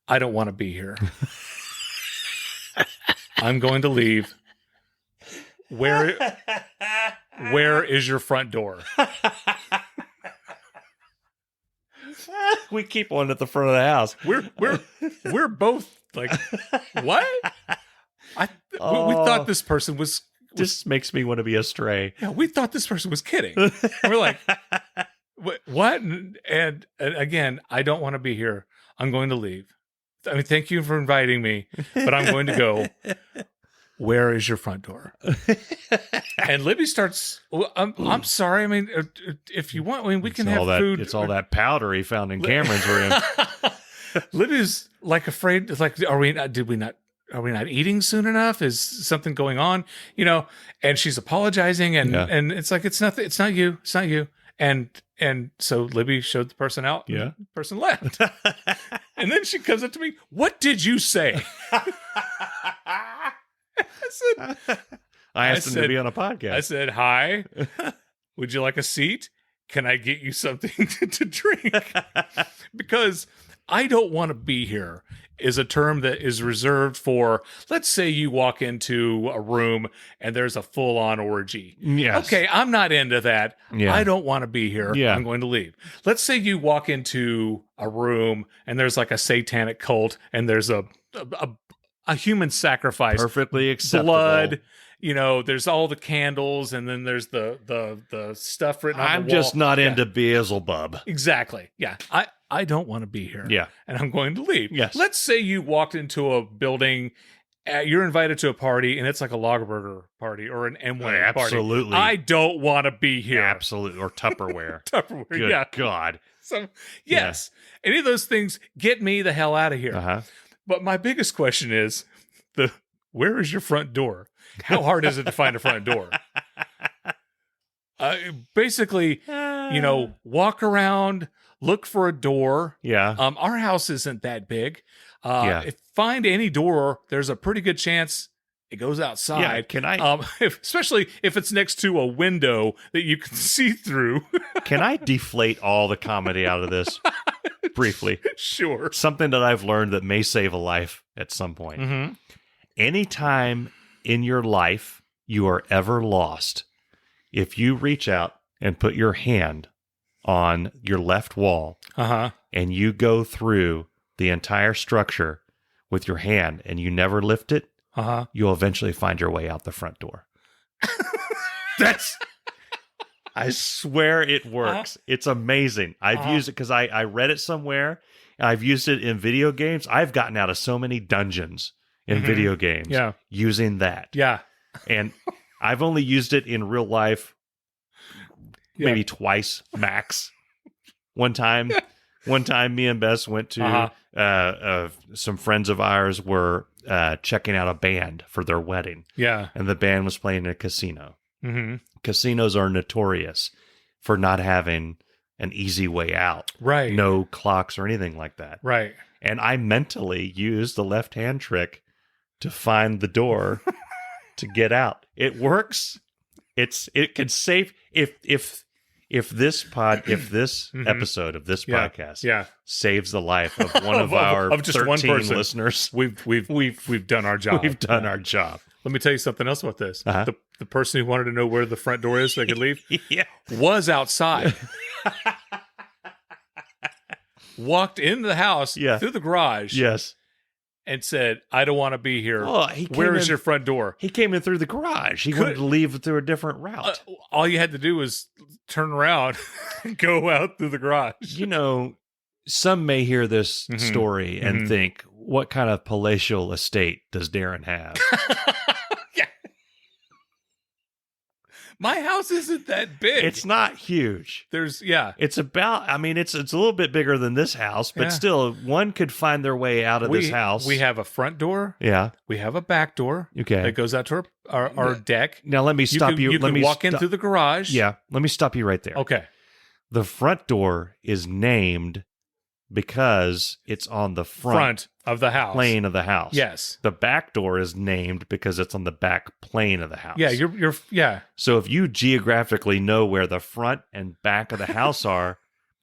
"I don't want to be here. I'm going to leave. Where is your front door?" We keep one at the front of the house. We're both like, what? We thought this person was Just makes me want to be a stray. Yeah, we thought this person was kidding. And we're like, what? And again, I don't want to be here. I'm going to leave. I mean, thank you for inviting me, but I'm going to go. Where is your front door? And Libby starts, I'm sorry. I mean, if you want, I mean, we can have food. It's all that powder he found in Cameron's room. Libby's like afraid. It's like, are we not eating soon enough? Is something going on? And she's apologizing, and it's like, it's not you. And so Libby showed the person out. Yeah. And the person left. And then she comes up to me, "What did you say?" I asked him to be on a podcast. I said, "Hi, would you like a seat? Can I get you something to drink?" Because "I don't want to be here" is a term that is reserved for, let's say you walk into a room and there's a full-on orgy. Yes. Okay, I'm not into that. Yeah. I don't want to be here. Yeah. I'm going to leave. Let's say you walk into a room and there's like a satanic cult and there's a human sacrifice. Perfectly acceptable. Blood. There's all the candles, and then there's the stuff written on the wall. I'm just not into Beelzebub. Exactly. Yeah. I don't want to be here. Yeah. And I'm going to leave. Yes. Let's say you walked into a building, you're invited to a party, and it's like a Lagerburger party or an M1 party. Absolutely. I don't want to be here. Absolutely. Or Tupperware. Tupperware, Good yeah. God. So, yes. Any of those things get me the hell out of here. Uh-huh. But my biggest question is, where is your front door? How hard is it to find a front door? Basically, walk around, look for a door. Yeah. Our house isn't that big. If find any door, there's a pretty good chance it goes outside. Yeah, can I? Especially if it's next to a window that you can see through. Can I deflate all the comedy out of this briefly? Sure. Something that I've learned that may save a life at some point. Mm-hmm. Anytime in your life you are ever lost, if you reach out and put your hand on your left wall and you go through the entire structure with your hand and you never lift it, you'll eventually find your way out the front door. I swear it works. It's amazing. I've used it because I read it somewhere. I've used it in video games. I've gotten out of so many dungeons in video games using that. Yeah. And I've only used it in real life maybe twice max. One time me and Bess went to some friends of ours were checking out a band for their wedding. Yeah. And the band was playing in a casino. Mm-hmm. Casinos are notorious for not having an easy way out. Right. No clocks or anything like that. Right. And I mentally used the left-hand trick to find the door to get out. It works. It can save if this episode of this podcast saves the life of one of our of just 13 one person. listeners. We've done our job. We've done our job. Let me tell you something else about this. The person who wanted to know where the front door is so they could leave was outside. Walked into the house through the garage. Yes. And said, I don't want to be here. Oh, where is your front door? He came in through the garage. He wanted to leave through a different route. All you had to do was turn around and go out through the garage. You know, some may hear this story and think, what kind of palatial estate does Darin have? My house isn't that big. It's not huge. It's about, I mean, it's a little bit bigger than this house, but still, one could find their way out of this house. We have a front door. Yeah. We have a back door. Okay. That goes out to our deck. Now, let me stop you. You can walk in through the garage. Yeah. Let me stop you right there. Okay. The front door is named because it's on the front of the house. Plane of the house. Yes. The back door is named because it's on the back plane of the house. Yeah, you're So if you geographically know where the front and back of the house are,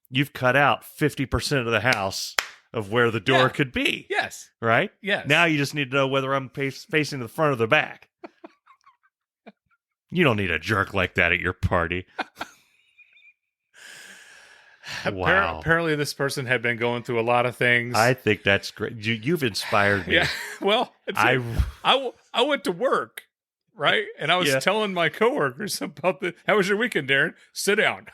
you've cut out 50% of the house of where the door could be. Yes. Right? Yes. Now you just need to know whether I'm facing the front or the back. You don't need a jerk like that at your party. Wow. Apparently this person had been going through a lot of things. I think that's great. You've inspired me. Yeah. Well, I went to work, right? And I was telling my coworkers about how was your weekend, Darin? Sit down.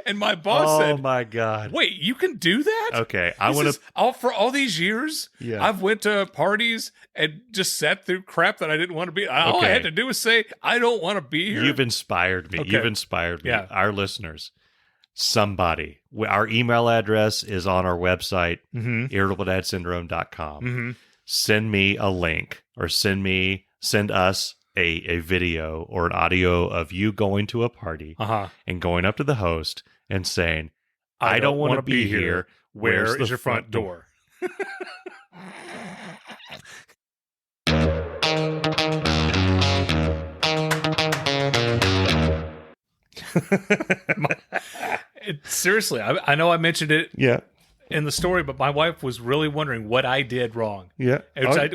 And my boss said, "Oh my God! Wait, you can do that?" Okay, I want to. For all these years, Yeah. I've went to parties and just sat through crap that I didn't want to be. All I had to do was say, "I don't want to be here." You've inspired me. Okay. You've inspired me. Yeah. Our listeners, somebody. Our email address is on our website, irritabledadsyndrome.com. Send me a link or send us a video or an audio of you going to a party and going up to the host and saying, I don't want to be here. Where is your front door? Seriously, I know I mentioned it in the story, but my wife was really wondering what I did wrong. Yeah.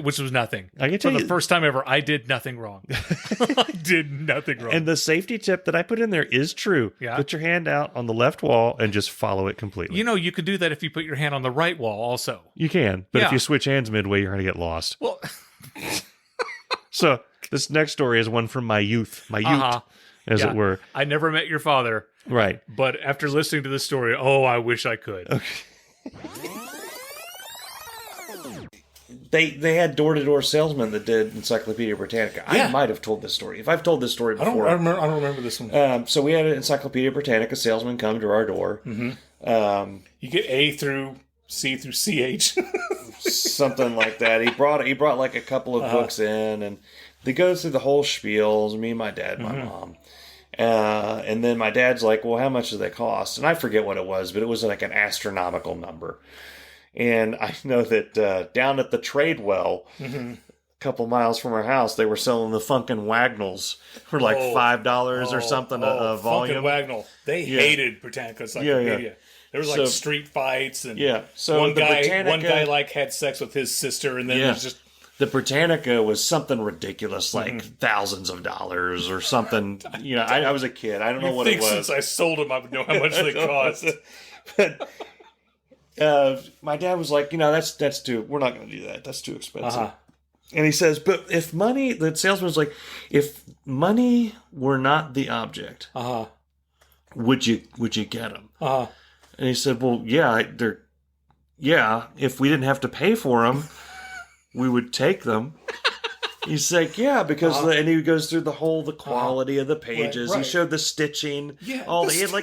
Which was nothing. I can For tell the first time ever, I did nothing wrong. I did nothing wrong. And the safety tip that I put in there is true. Yeah. Put your hand out on the left wall and just follow it completely. You know, you could do that if you put your hand on the right wall also. You can, but if you switch hands midway, you're going to get lost. Well, so this next story is one from my youth, as it were. I never met your father. Right. But after listening to this story, I wish I could. Okay. They had door-to-door salesmen that did Encyclopedia Britannica. I might have told this story. If I've told this story before. I don't remember this one. So we had an Encyclopedia Britannica salesman come to our door. Mm-hmm. You get A through C through CH. Something like that. He brought like a couple of books in, and they go through the whole spiel. Me, my dad, my mom. And then my dad's like, well, how much do they cost? And I forget what it was, but it was like an astronomical number. And I know that down at the Tradewell, a couple miles from our house, they were selling the Funkin' Wagnalls for like $5 or something a volume. Funkin' Wagnall. They hated Britannica Encyclopedia. There was like street fights, and so one guy like had sex with his sister, and then it was just. The Britannica was something ridiculous, like thousands of dollars or something. You know, I was a kid. I don't know what it was. Since I sold them, I would know how much they cost. But my dad was like, that's too. We're not going to do that. That's too expensive. And he says, but if money, the salesman's like, if money were not the object, would you get them? And he said, well, yeah, if we didn't have to pay for them, we would take them. He's like, yeah, because and he goes through the quality of the pages. Right. He showed the stitching. Yeah, he had a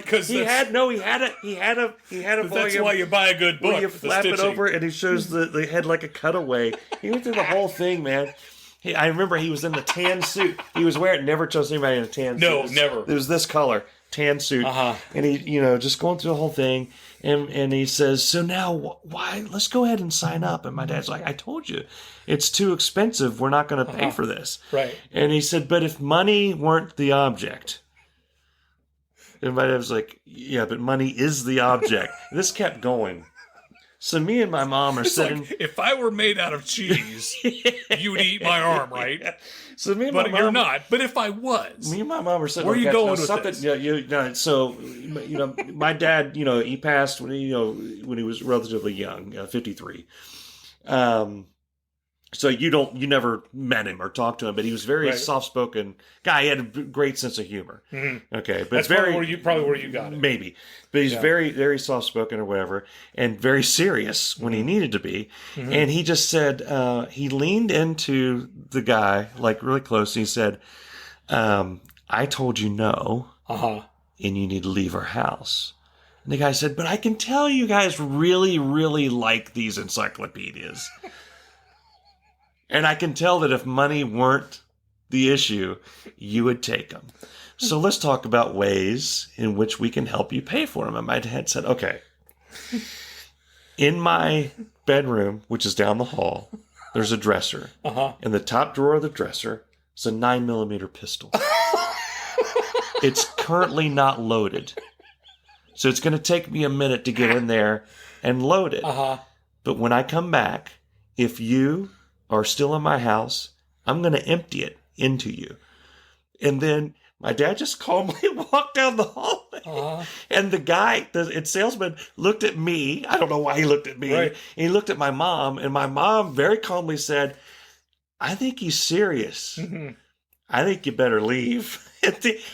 volume. That's why you buy a good book. Where you flap it over, and he shows the head like a cutaway. He went through the whole thing, man. I remember he was in the tan suit. He was wearing. Never trust anybody in a tan suit. No, never. It was this color, tan suit, and he, just going through the whole thing. And he says, so now why? Let's go ahead and sign up. And my dad's like, I told you, it's too expensive. We're not going to pay for this. Right. And he said, but if money weren't the object. And my dad was like, yeah, but money is the object. This kept going. So me and my mom are sitting. Like, if I were made out of cheese, you'd eat my arm, right? So me and but my mom, you're not. But if I was, me and my mom are sitting. Where are you going with something? this? So my dad, he passed when he was relatively young, 53. So you never met him or talked to him, but he was very soft-spoken guy. He had a great sense of humor. Mm-hmm. Okay, but that's probably where you got it. Maybe, but he's very, very soft-spoken or whatever, and very serious when he needed to be. Mm-hmm. And he just said he leaned into the guy like really close. And he said, "I told you no, and you need to leave our house." And the guy said, "But I can tell you guys really, really like these encyclopedias." And I can tell that if money weren't the issue, you would take them. So let's talk about ways in which we can help you pay for them. And my dad said, okay, in my bedroom, which is down the hall, there's a dresser. In the top drawer of the dresser is a 9mm pistol. It's currently not loaded. So it's going to take me a minute to get in there and load it. But when I come back, if you are still in my house, I'm going to empty it into you. And then my dad just calmly walked down the hallway. And the guy, the salesman, looked at me. I don't know why he looked at me. Right. And he looked at my mom, and my mom very calmly said, I think he's serious. Mm-hmm. I think you better leave.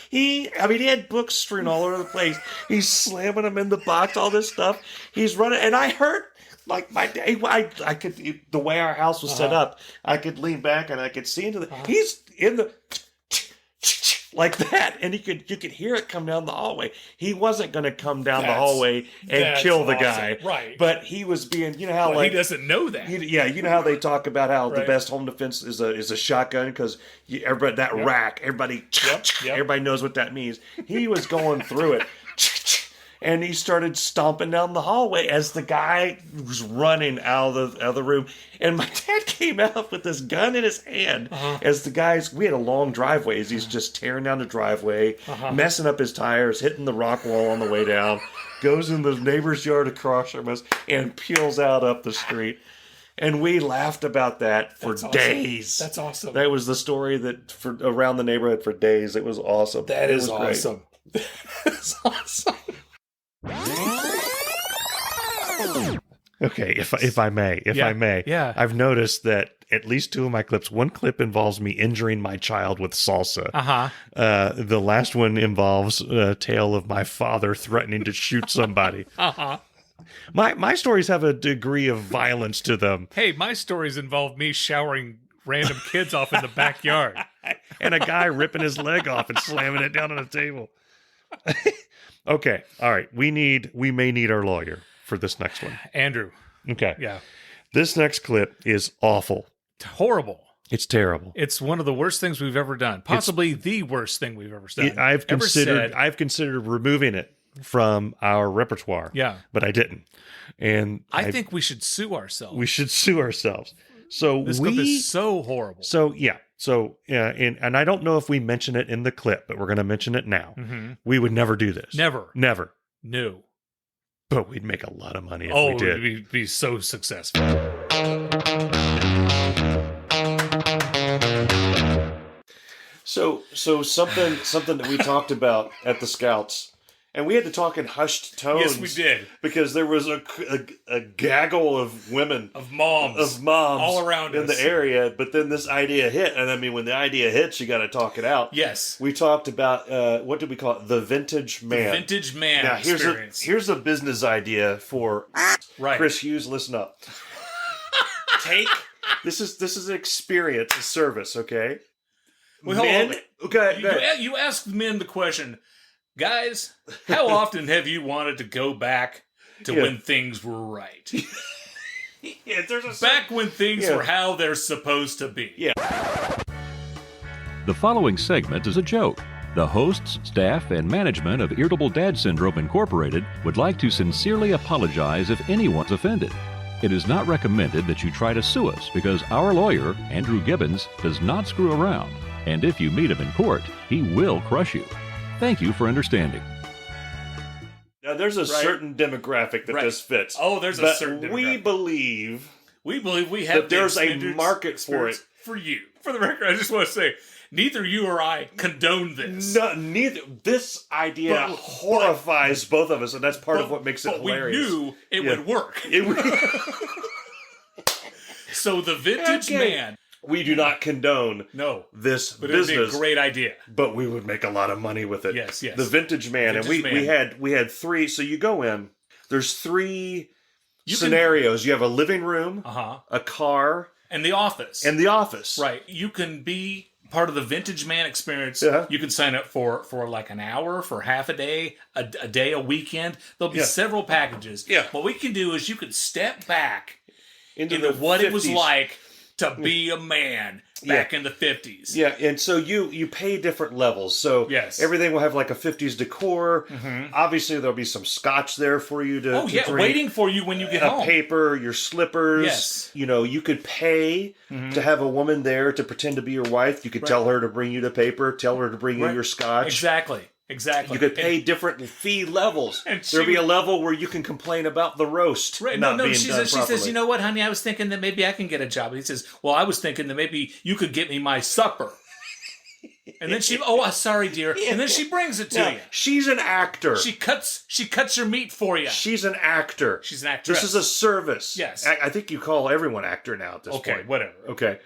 He had books strewn all over the place. He's slamming them in the box, all this stuff. He's running, and I heard, like my day, I could, the way our house was set up, I could lean back and I could see into the. He's in the like that, and you could hear it come down the hallway. He wasn't going to come down the hallway and kill the guy, right? But he was being, he doesn't know that. You know how they talk about how the best home defense is a shotgun because everybody rack, everybody knows what that means. He was going through it. And he started stomping down the hallway as the guy was running out of the room. And my dad came out with this gun in his hand as the guys, we had a long driveway, as he's just tearing down the driveway, messing up his tires, hitting the rock wall on the way down, goes in the neighbor's yard across from us, and peels out up the street. And we laughed about that for days. That's awesome. That was the story that for around the neighborhood for days. It was awesome. That is awesome. That's awesome. Okay, if I may, I've noticed that at least two of my clips. One clip involves me injuring my child with salsa. The last one involves a tale of my father threatening to shoot somebody. My stories have a degree of violence to them. Hey, my stories involve me showering random kids off in the backyard, and a guy ripping his leg off and slamming it down on a table. Okay, all right. We may need our lawyer for this next one. Andrew. Okay. Yeah. This next clip is awful. Horrible. It's terrible. It's one of the worst things we've ever done. Possibly the worst thing we've ever done. I've considered removing it from our repertoire. Yeah. But I didn't. And I think we should sue ourselves. We should sue ourselves. So this clip is so horrible. So yeah. So and I don't know if we mention it in the clip, but we're going to mention it now. Mm-hmm. We would never do this. Never. No. But we'd make a lot of money if we did. We'd be so successful. So something that we talked about at the Scouts And we had to talk in hushed tones. Yes, we did. Because there was a gaggle of women. Of moms. All around in us. the area. But then this idea hit. And I mean, when the idea hits, you got to talk it out. Yes. We talked about, what did we call it? The vintage man. The vintage man now, experience. Here's a business idea for Chris Hughes. Listen up. This is an experience, a service, okay? Well, hold on. Okay. You ask men the question, guys, how often have you wanted to go back to when things were right? Back when things were how they're supposed to be. Yeah. The following segment is a joke. The hosts, staff, and management of Irritable Dad Syndrome Incorporated would like to sincerely apologize if anyone's offended. It is not recommended that you try to sue us because our lawyer, Andrew Gibbons, does not screw around. And if you meet him in court, he will crush you. Thank you for understanding. Now, there's a certain demographic that this fits. Oh, there's a certain demographic. We believe we have that there's a market for it. For you. For the record, I just want to say, neither you or I condone this. No, neither. This idea horrifies both of us, and that's part of what makes it hilarious. We knew it would work. So the vintage man. We do not condone this but business. It would be a great idea. But we would make a lot of money with it. Yes. The vintage man. We had three. So you go in, there's three scenarios. You have a living room, a car, and the office. Right. You can be part of the vintage man experience. Yeah. You can sign up for like an hour, for half a day, a day, a weekend. There'll be several packages. Yeah. What we can do is you can step back into what 50s. It was like to be a man back in the 50s. Yeah, and so you pay different levels. So everything will have like a 50s decor. Mm-hmm. Obviously, there'll be some scotch there for you to drink. Waiting for you when you get home. Paper, your slippers. Yes. You know, you could pay to have a woman there to pretend to be your wife. You could tell her to bring you the paper, tell her to bring you your scotch. Exactly. You could pay different fee levels. There'll be a level where you can complain about the roast. Right. Not being she done says, properly. you know what, honey, I was thinking that maybe I can get a job. And he says, well, I was thinking that maybe you could get me my supper. And then sorry, dear. And then she brings it to you. She's an actor. She cuts your meat for you. She's an actor. She's an actress. This is a service. Yes. I think you call everyone actor now at this point. Okay, whatever. Okay.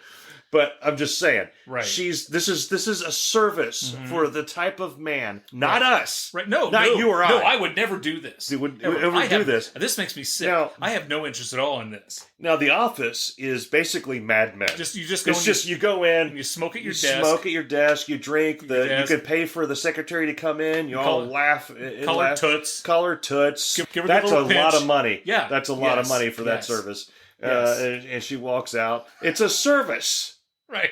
But I'm just saying, right? This is a service for the type of man, not us, right? No, you or I. No, I would never do this. You would never do this. This makes me sick. Now, I have no interest at all in this. Now, The Office is basically Mad Men. You go in, and you smoke at your desk. You drink. You can pay for the secretary to come in. You all laugh. Call her toots. Call her toots. Give her That's a pinch. lot of money. Yeah, that's a lot of money for that service. And she walks out. It's a service, right?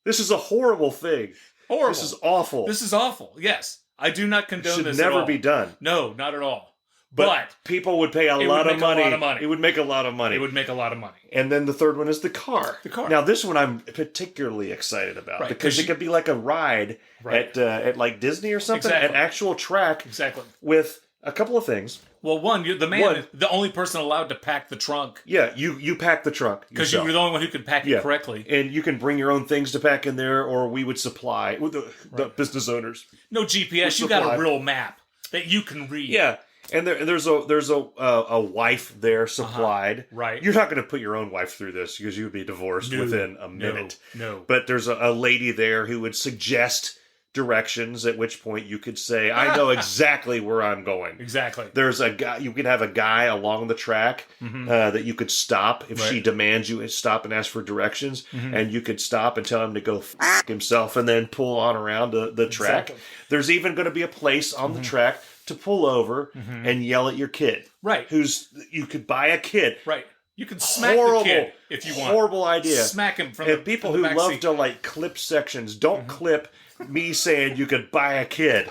This is a horrible thing. Horrible. This is awful. This is awful. Yes. I do not condone this Should at never all. be done. No, not at all. But people would pay a lot of money. It would make a lot of money. It would make a lot of money. And then the third one is the car. The car. Now, this one I'm particularly excited about because it could be like a ride at like Disney or something, an actual track. Exactly. With a couple of things. Well, one, you're the only person allowed to pack the trunk. Yeah, you pack the trunk because you were the only one who could pack it correctly. And you can bring your own things to pack in there, or we would supply the business owners. No GPS. You got a real map that you can read. Yeah, and there's a wife there supplied. Right. You're not going to put your own wife through this because you would be divorced within a minute. No. But there's a lady there who would suggest directions, at which point you could say, I know exactly where I'm going. Exactly. There's a guy, you could have a guy along the track that you could stop if she demands you stop and ask for directions, and you could stop and tell him to go f*** himself and then pull on around the track. Exactly. There's even going to be a place on the track to pull over and yell at your kid. Right. You could buy a kid. Right. You can smack the kid if you want. Horrible idea. Smack him from and people who love to like clip sections, don't clip me saying you could buy a kid.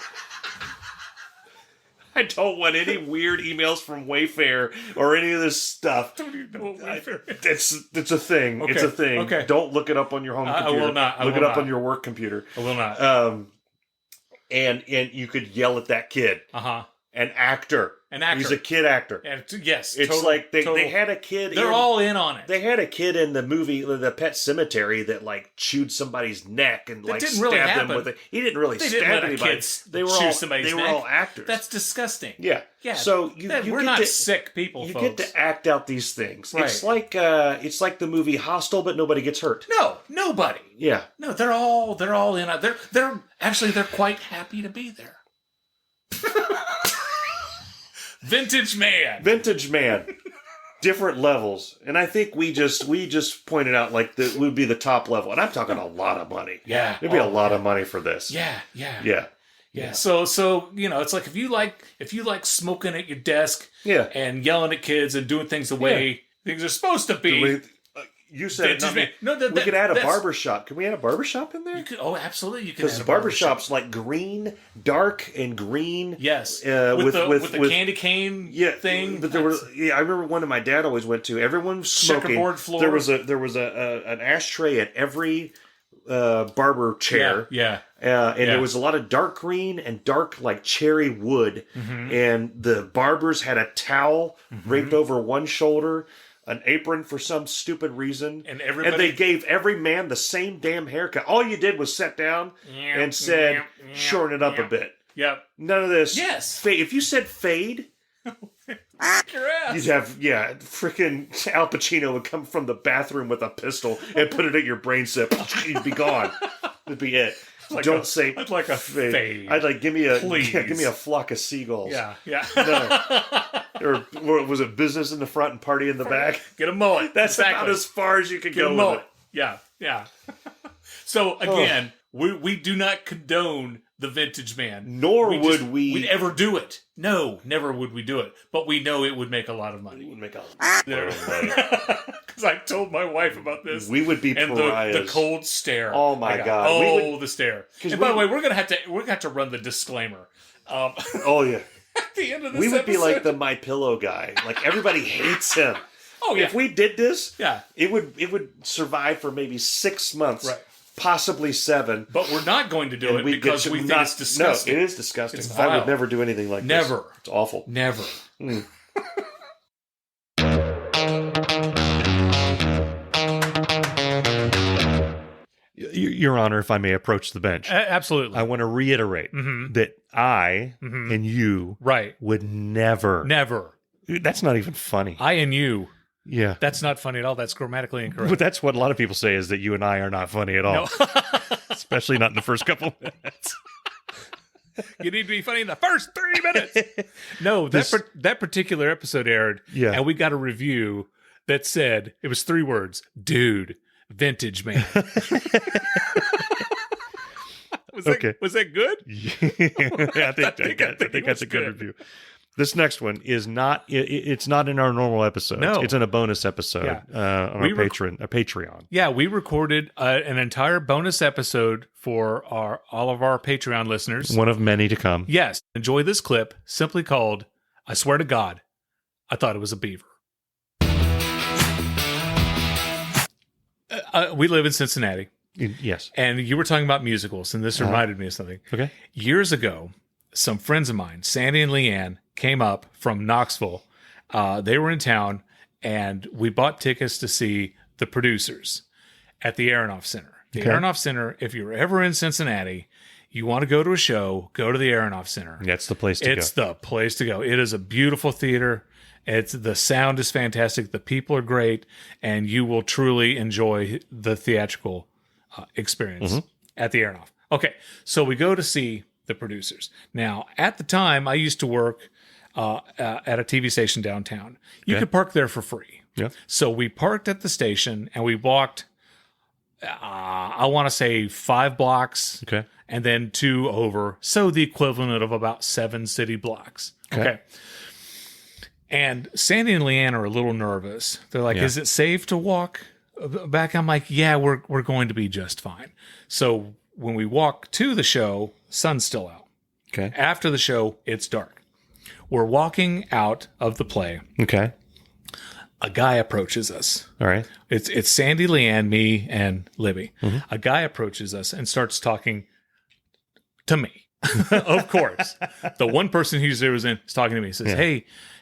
I don't want any weird emails from Wayfair or any of this stuff. I don't even know what Wayfair is. It's a thing. Okay. It's a thing. Okay. Don't look it up on your home computer. I will not. Look it up on your work computer. I will not. And you could yell at that kid. An actor. He's a kid actor. And yes, it's like they had a kid. They're all in on it. They had a kid in the movie, The Pet Cemetery, that like chewed somebody's neck and like stabbed him with it. He didn't really stab anybody. They were all actors. That's disgusting. Yeah. So we're not sick people. You folks. get to act out these things. Right. It's like the movie Hostel, but nobody gets hurt. No, nobody. Yeah. No, they're all in. They're quite happy to be there. Vintage man. Different levels. And I think we just pointed out like that would be the top level. And I'm talking a lot of money. Yeah. There'd be a lot of money for this. Yeah. Yeah. So it's like if you like smoking at your desk and yelling at kids and doing things the way things are supposed to be. You said we could add a barbershop. Can we add a barbershop in there? You could, absolutely. You could. Because the barbershop's like green, dark and green. Yes. With the candy cane thing. But I remember one that my dad always went to. Everyone was smoking. Checkerboard floor. There was an ashtray at every barber chair. Yeah. There was a lot of dark green and dark like cherry wood. Mm-hmm. And the barbers had a towel draped over one shoulder, an apron for some stupid reason, and they gave every man the same damn haircut. All you did was sit down and said, shorten it up a bit. Yep. None of this. Yes. Fade. If you said fade, your ass. You'd have, freaking Al Pacino would come from the bathroom with a pistol and put it at your brain sip. You'd be gone. That'd be it. Don't say. I'd like a fade. I'd like give me a flock of seagulls. Yeah. No. Or was it business in the front and party in the back? Get a mullet. That's about as far as you could go with it. Yeah. So again, we do not condone the vintage man. Nor would we'd ever do it. No, never would we do it. But we know it would make a lot of money. It would make a lot of money. Because I told my wife about this. We would be pariahs. And the cold stare. Oh my God. The stare. And by the way, we're gonna have to run the disclaimer. Oh yeah. At the end of this we would be like the My Pillow guy. Like everybody hates him. Oh yeah. If we did this, it would survive for maybe 6 months. Right. Possibly 7. But we're not going to do it because we think it's disgusting. No, it is disgusting. It's I vile. would never do anything like this. Never. It's awful. Never. Your Honor, if I may approach the bench. Absolutely. I want to reiterate that I and you would never. Never. That's not even funny. I and you. Yeah. That's not funny at all. That's grammatically incorrect. But that's what a lot of people say is that you and I are not funny at all. No. Especially not in the first couple minutes. You need to be funny in the first 30 minutes. No, that particular episode aired, and we got a review that said, it was 3 words, dude, vintage man. Was that good? Yeah, I think that's a good review. This next one is not. It's not in our normal episode. No, it's in a bonus episode on our Patreon. Yeah, we recorded an entire bonus episode for all of our Patreon listeners. One of many to come. Yes, enjoy this clip, simply called "I Swear to God, I Thought It Was a Beaver." We live in Cincinnati. Yes, and you were talking about musicals, and this reminded me of something. Okay, years ago, some friends of mine, Sandy and Leanne, came up from Knoxville. They were in town, and we bought tickets to see The Producers at the Aronoff Center. The Aronoff Center, if you're ever in Cincinnati, you want to go to a show, go to the Aronoff Center. That's the place to go. It's the place to go. It is a beautiful theater. The sound is fantastic. The people are great, and you will truly enjoy the theatrical experience at the Aronoff. Okay, so we go to see The Producers. Now, at the time, I used to work at a TV station downtown. You could park there for free. Yeah. So we parked at the station and we walked, I want to say 5 blocks. Okay. And then 2 over. So the equivalent of about 7 city blocks. Okay. And Sandy and Leanne are a little nervous. They're like, is it safe to walk back? I'm like, yeah, we're going to be just fine. So when we walk to the show, sun's still out. Okay. After the show, it's dark. We're walking out of the play. Okay. A guy approaches us. All right. It's Sandy, Leanne, me, and Libby. A guy approaches us and starts talking to me. Of course. The one person who was in is talking to me. He says,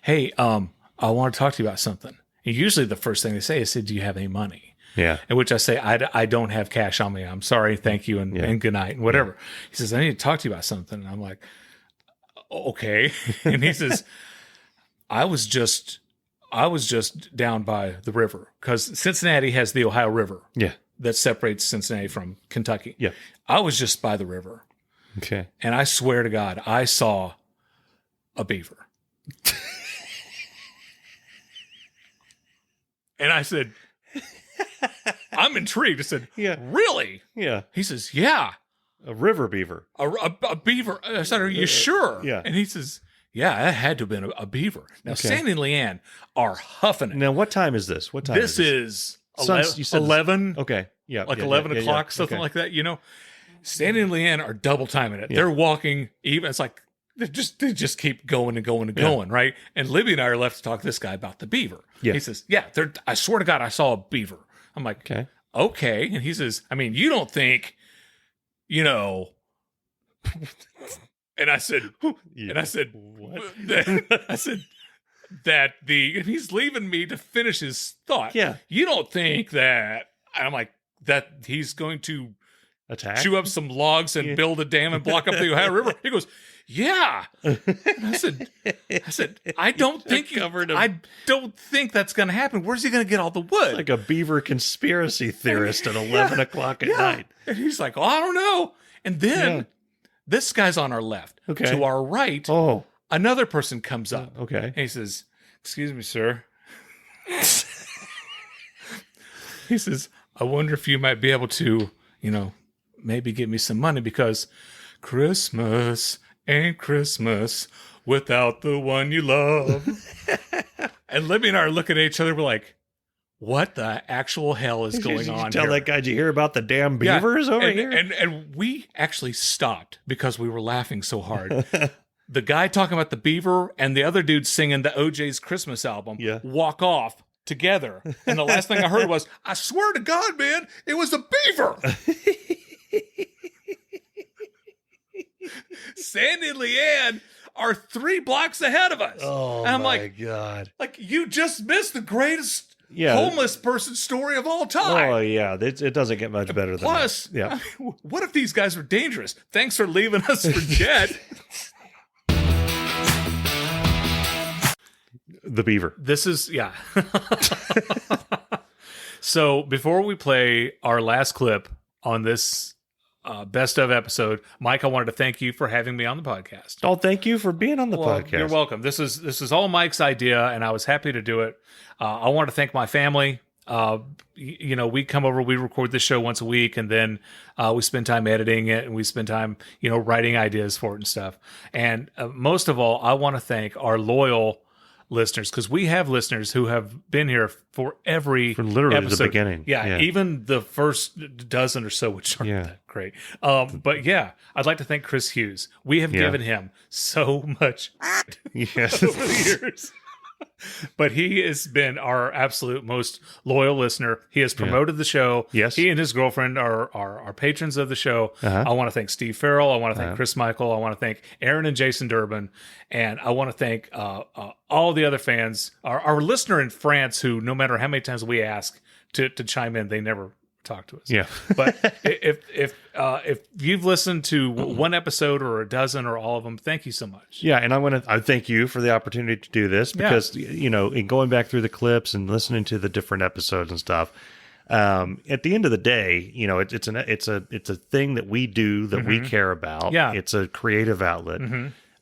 hey, I want to talk to you about something. And usually the first thing they say is, do you have any money? Yeah. In which I say, I don't have cash on me. I'm sorry. Thank you. And good night and whatever. Yeah. He says, I need to talk to you about something. And I'm like, okay. And he says, I was just down by the river because Cincinnati has the Ohio River. Yeah. That separates Cincinnati from Kentucky. Yeah. I was just by the river. Okay. And I swear to God, I saw a beaver. And I said, I'm intrigued. I said, yeah. Really? Yeah. He says, yeah. A river beaver. A beaver. I said, are you sure? Yeah. And he says, yeah, that had to have been a beaver. Now, Sandy and Leanne are huffing it. Now, what time is this? What time this is 11. Okay. Yeah. Like 11 o'clock, something like that. You know, Sandy and Leanne are double timing it. Yeah. They're walking even. It's like they just keep going and going and going, right? And Libby and I are left to talk to this guy about the beaver. Yeah. He says, yeah, I swear to God, I saw a beaver. I'm like, okay. And he says, I mean, you don't think, you know, and I said, what? I said that and he's leaving me to finish his thought. Yeah. You don't think that, I'm like, that he's going to attack, chew up some logs and build a dam and block up the Ohio River? He goes, yeah. And I said, I don't think that's going to happen. Where's he going to get all the wood? It's like a beaver conspiracy theorist at 11 o'clock at night. And he's like, oh, I don't know. And then this guy's on our left. Okay. To our right, another person comes up. Okay. And he says, excuse me, sir. He says, I wonder if you might be able to, you know, maybe give me some money because Christmas ain't Christmas without the one you love. And Libby and I are looking at each other. We're like, what the actual hell is going on tell here? That guy, did you hear about the damn beavers over here? And we actually stopped because we were laughing so hard. The guy talking about the beaver and the other dude singing the OJ's Christmas album walk off together. And the last thing I heard was, I swear to God, man, it was a beaver. Sandy and Leanne are 3 blocks ahead of us. Oh, and I'm my God. Like, you just missed the greatest homeless person story of all time. Oh, yeah. It doesn't get much better than that. Plus, I mean, what if these guys are dangerous? Thanks for leaving us for dead. The beaver. This is, So before we play our last clip on this best of episode, Mike, I wanted to thank you for having me on the podcast. Oh, thank you for being on the podcast. You're welcome. This is all Mike's idea, and I was happy to do it. I want to thank my family. You know, we come over, we record this show once a week, and then we spend time editing it, and we spend time, you know, writing ideas for it and stuff. And most of all, I want to thank our loyal listeners, because we have listeners who have been here for literally episode. The beginning. Yeah, even the first dozen or so, which aren't that great. But yeah, I'd like to thank Chris Hughes. We have given him so much over the years. But he has been our absolute most loyal listener. He has promoted the show. Yes. He and his girlfriend are patrons of the show. I want to thank Steve Farrell. I want to thank Chris Michael. I want to thank Aaron and Jason Durbin. And I want to thank all the other fans. Our listener in France, who no matter how many times we ask to chime in, they never talk to us. Yeah. But if you've listened to one episode or a dozen or all of them, thank you so much. Yeah, and I thank you for the opportunity to do this, because you know, in going back through the clips and listening to the different episodes and stuff, at the end of the day, you know, it's a thing that we do that we care about. Yeah. It's a creative outlet.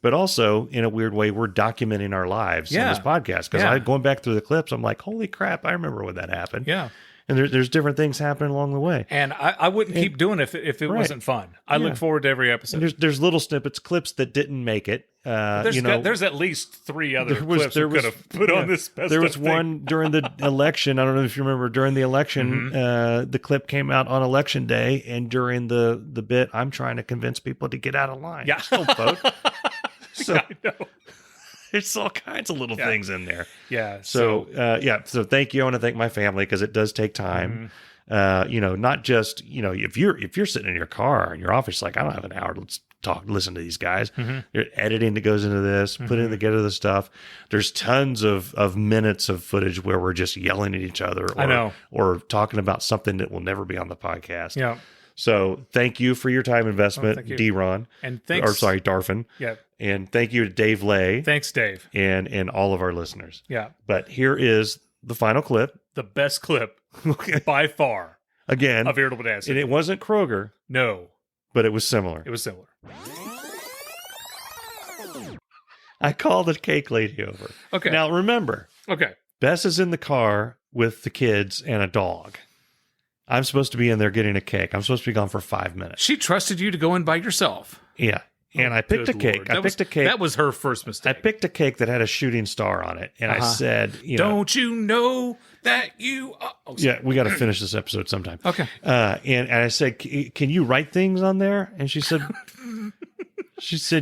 But also, in a weird way, we're documenting our lives in this podcast. Because going back through the clips, I'm like, holy crap, I remember when that happened. Yeah. And there's different things happening along the way. And I wouldn't keep doing it if it wasn't fun. I look forward to every episode. And there's little snippets, clips that didn't make it. There's at least 3 other clips we could have put on this best. There was one during the election. I don't know if you remember, during the election, the clip came out on election day, and during the bit, I'm trying to convince people to get out of line. Yeah. Don't vote. So I know. There's all kinds of little things in there. Yeah. So thank you. I want to thank my family, because it does take time. You know, not just, you know, if you're sitting in your car in your office, like, I don't have an hour, let's listen to these guys. There's editing that goes into this, putting together the stuff. There's tons of minutes of footage where we're just yelling at each other or talking about something that will never be on the podcast. Yeah. So thank you for your time investment, D-Ron. And thanks. Darfin. Yeah. And thank you to Dave Lay. Thanks, Dave. And all of our listeners. Yeah. But here is the final clip. The best clip by far. Again. Of Irritable Dad Syndrome. And it wasn't Kroger. No. But it was similar. It was similar. I called the cake lady over. Okay. Now remember. Okay. Bess is in the car with the kids and a dog. I'm supposed to be in there getting a cake. I'm supposed to be gone for 5 minutes. She trusted you to go in by yourself. Yeah. And I picked a cake. I picked a cake. That was her first mistake. I picked a cake that had a shooting star on it. And I said, don't you know that you are... Oh, yeah, we got to finish this episode sometime. Okay. And I said, can you write things on there? And she said,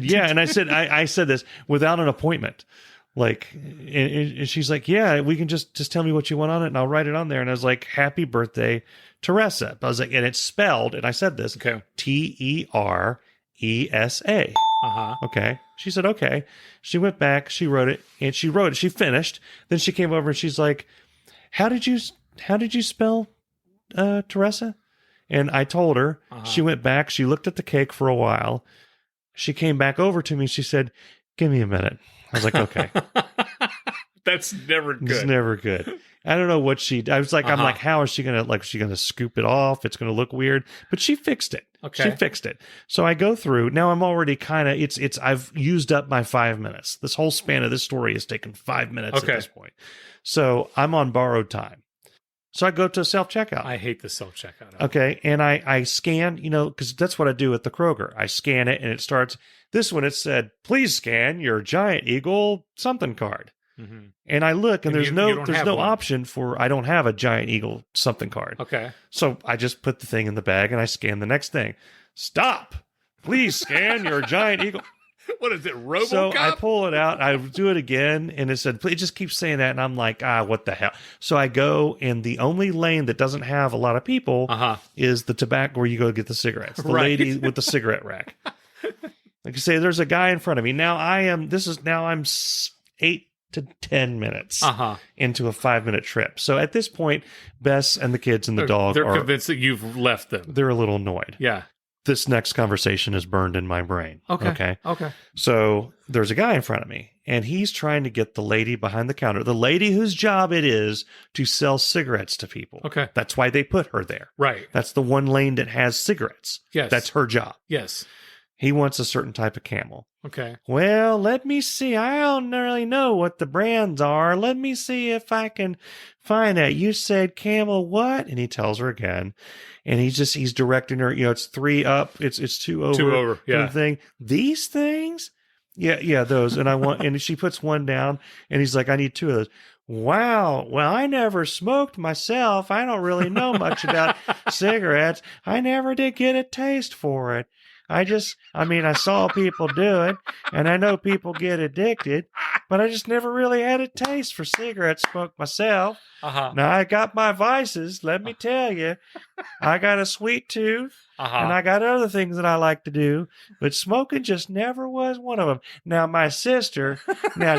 yeah. And I said this without an appointment. Like, and she's like, yeah, we can just tell me what you want on it and I'll write it on there. And I was like, happy birthday, Teresa. I was like, and it's spelled, and I said this, Teresa. Okay. She said, okay. She went back, she wrote it, she finished. Then she came over and she's like, how did you spell Teresa? And I told her. She went back, she looked at the cake for a while. She came back over to me, she said, give me a minute. I was like, okay. That's never good. It's never good. I don't know what I was like, I'm like, how is she going to, she's going to scoop it off? It's going to look weird. But she fixed it. Okay. She fixed it. So I go through. Now I'm already kind of, I've used up my 5 minutes. This whole span of this story has taken 5 minutes at this point. So I'm on borrowed time. So I go to self-checkout. I hate the self-checkout. Okay. And I scan, because that's what I do at the Kroger. I scan it and it starts, this one it said, please scan your Giant Eagle something card. Mm-hmm. And I look and there's no option for, I don't have a Giant Eagle something card. Okay. So I just put the thing in the bag and I scan the next thing. Stop. Please scan your Giant Eagle. What is it, RoboCop? So I pull it out. I do it again. And it said, please just keep saying that. And I'm like, what the hell? So I go, and the only lane that doesn't have a lot of people is the tobacco where you go get the cigarettes. The lady with the cigarette rack. Like you say, there's a guy in front of me. Now I'm 8 to 10 minutes into a 5-minute trip. So at this point, Bess and the kids and the dog they're convinced that you've left them. They're a little annoyed. Yeah. This next conversation is burned in my brain. Okay. So there's a guy in front of me, and he's trying to get the lady behind the counter, the lady whose job it is to sell cigarettes to people. Okay. That's why they put her there. Right. That's the one lane that has cigarettes. Yes. That's her job. Yes. He wants a certain type of Camel. Okay. Well, let me see. I don't really know what the brands are. Let me see if I can find that. You said Camel what? And he tells her again. And he's directing her, it's 3 up, it's 2 over. 2 over, yeah. Thing. These things? Yeah, those. And and she puts one down and he's like, I need 2 of those. Wow. Well, I never smoked myself. I don't really know much about cigarettes. I never did get a taste for it. I saw people do it, and I know people get addicted, but I just never really had a taste for cigarette smoke myself. Now, I got my vices, let me tell you. I got a sweet tooth, and I got other things that I like to do, but smoking just never was one of them. Now, my sister,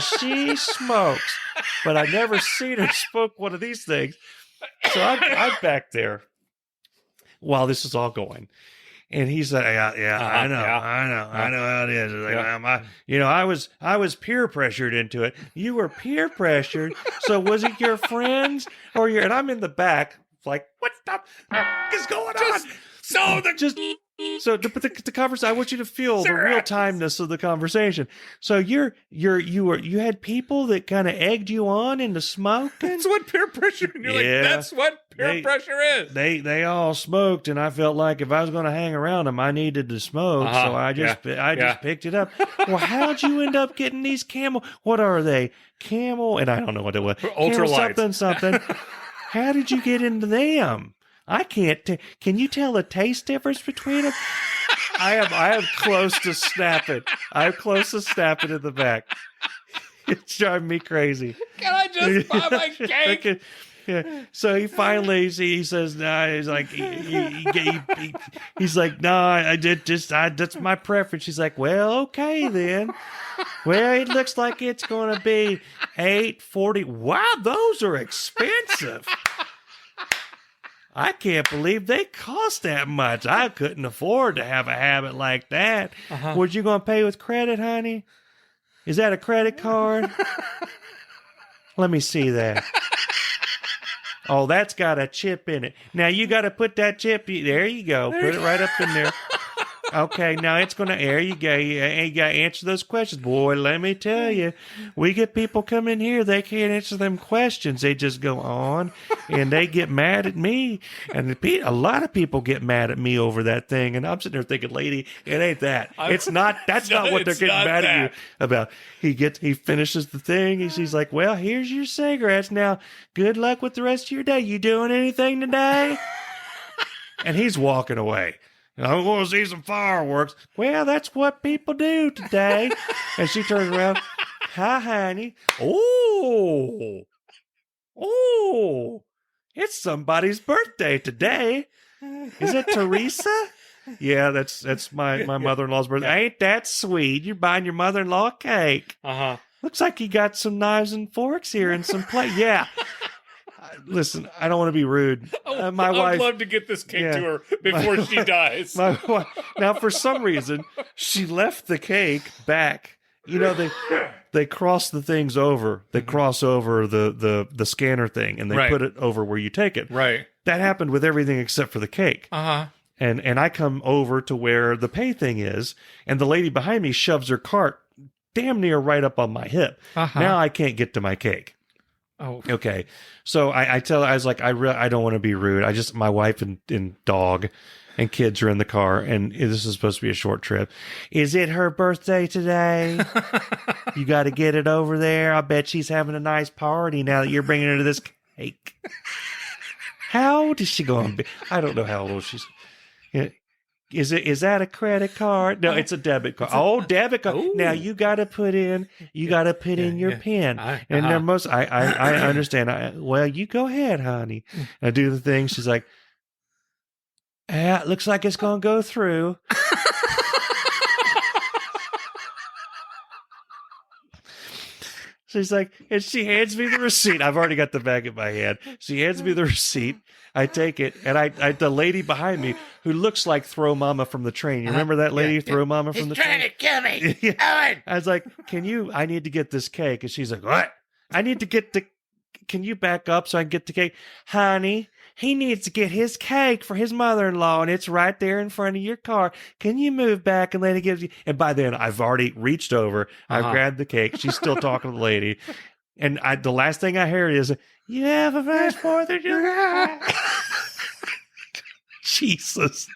she smokes, but I never seen her smoke one of these things. So I'm back there while this is all going. And he's like, I know how it is. Like, I was peer pressured into it. You were peer pressured. So was it your friends or your? And I'm in the back, like, what the f- is going on? But the conversation. I want you to feel the real timeness of the conversation. So you had people that kind of egged you on into smoking. That's what peer pressure. And you're like, that's what peer pressure is. They all smoked, and I felt like if I was going to hang around them, I needed to smoke. So I just picked it up. Well, how'd you end up getting these Camel? What are they? Camel, and I don't know what it was. Ultralights. Something. How did you get into them? I can't. Can you tell the taste difference between them? I am close to snapping. I'm close to snapping in the back. It's driving me crazy. Can I just buy my cake? Yeah. So he finally he says, "No." He's like, he's like, "No, I did just that's my preference." She's like, "Well, okay then. Well, it looks like it's gonna be $8.40. Wow, those are expensive. I can't believe they cost that much. I couldn't afford to have a habit like that. Was you gonna pay with credit, honey? Is that a credit card? Let me see that." Oh, that's got a chip in it. Now you got to put that chip. There you go. Put it right up in there. Okay, now it's going to, there you go. You got to answer those questions. Boy, let me tell you, we get people come in here, they can't answer them questions. They just go on, and they get mad at me. And a lot of people get mad at me over that thing. And I'm sitting there thinking, lady, it ain't that. It's not, that's not what they're getting mad at you about. He finishes the thing. He's like, well, here's your cigarettes. Now, good luck with the rest of your day. You doing anything today? And he's walking away. I'm going to see some fireworks. Well, that's what people do today. And she turns around. Hi, honey. Oh, it's somebody's birthday today. Is it Teresa? Yeah, that's my mother-in-law's birthday. Ain't that sweet? You're buying your mother-in-law a cake. Looks like you got some knives and forks here and some plate. Yeah. Listen, I don't want to be rude. My wife, I'd love to get this cake to her before she dies. My wife, now, for some reason, she left the cake back. You know, they cross the things over. They cross over the scanner thing, and they put it over where you take it. Right. That happened with everything except for the cake. And I come over to where the pay thing is, and the lady behind me shoves her cart damn near right up on my hip. Now I can't get to my cake. Oh, okay. So I was like, I don't want to be rude. My wife and dog and kids are in the car, and this is supposed to be a short trip. Is it her birthday today? You got to get it over there. I bet she's having a nice party now that you're bringing her to this cake. How old is she going to be? I don't know how old she's. Is that a credit card? No, it's a debit card. Debit card. Ooh. Now you got to put in your PIN. And they're I understand. Well, you go ahead, honey. I do the thing. She's like, it looks like it's going to go through. She's like, and she hands me the receipt. I've already got the bag in my hand. She hands me the receipt. I take it, and the lady behind me, who looks like Throw Mama from the train. You remember that lady, Throw Mama from the train? He's trying to kill me. I was like, I need to get this cake. And she's like, what? Can you back up so I can get the cake? Honey, he needs to get his cake for his mother-in-law, and it's right there in front of your car. Can you move back and let it give you? And by then, I've already reached over. I've grabbed the cake. She's still talking to the lady. And the last thing I heard is, you have a nice 4th of July. Jesus.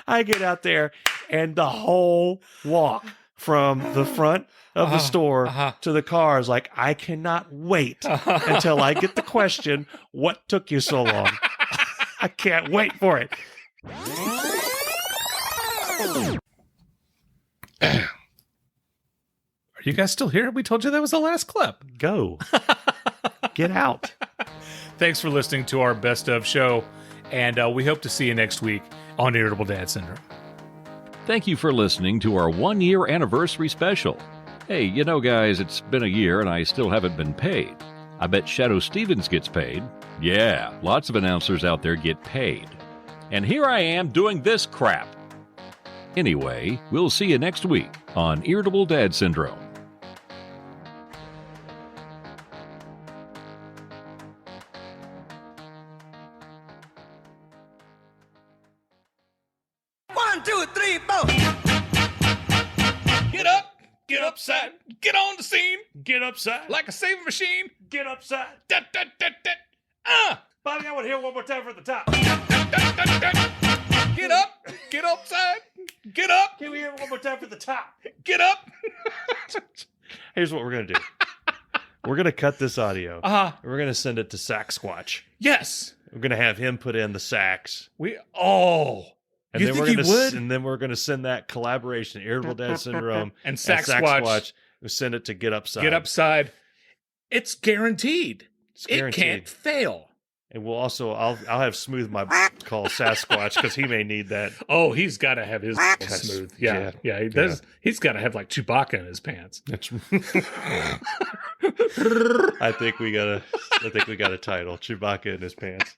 I get out there, and the whole walk from the front of the store to the car is like, I cannot wait until I get the question, what took you so long? I can't wait for it. Are you guys still here? We told you that was the last clip. Go. Get out. Thanks for listening to our Best of show, and we hope to see you next week on Irritable Dad Syndrome. Thank you for listening to our 1-year anniversary special. Hey, you know, guys, it's been a year and I still haven't been paid. I bet Shadow Stevens gets paid. Yeah, lots of announcers out there get paid. And here I am doing this crap. Anyway, we'll see you next week on Irritable Dad Syndrome. Get upside, get on the scene, get upside, like a saving machine, get upside. Bobby, I want to hear one more time from the top. Get up, get upside, get up. Can we hear one more time from the top? Get up. Here's what we're going to do. We're going to cut this audio. We're going to send it to Sack Squatch. Yes. We're going to have him put in the sax. And you then think we're gonna, he would? And then we're going to send that collaboration, Irritable Dad Syndrome and Sack Squatch. We send it to Get Upside. Get Upside. It's guaranteed. It's It guaranteed. can't fail. And we'll also, I'll have Smooth my call Sasquatch because he may need that. Oh, he's got to have his smooth. Yeah, he does. Yeah. He's got to have like Chewbacca in his pants. That's. I think we got a title: Chewbacca in his pants.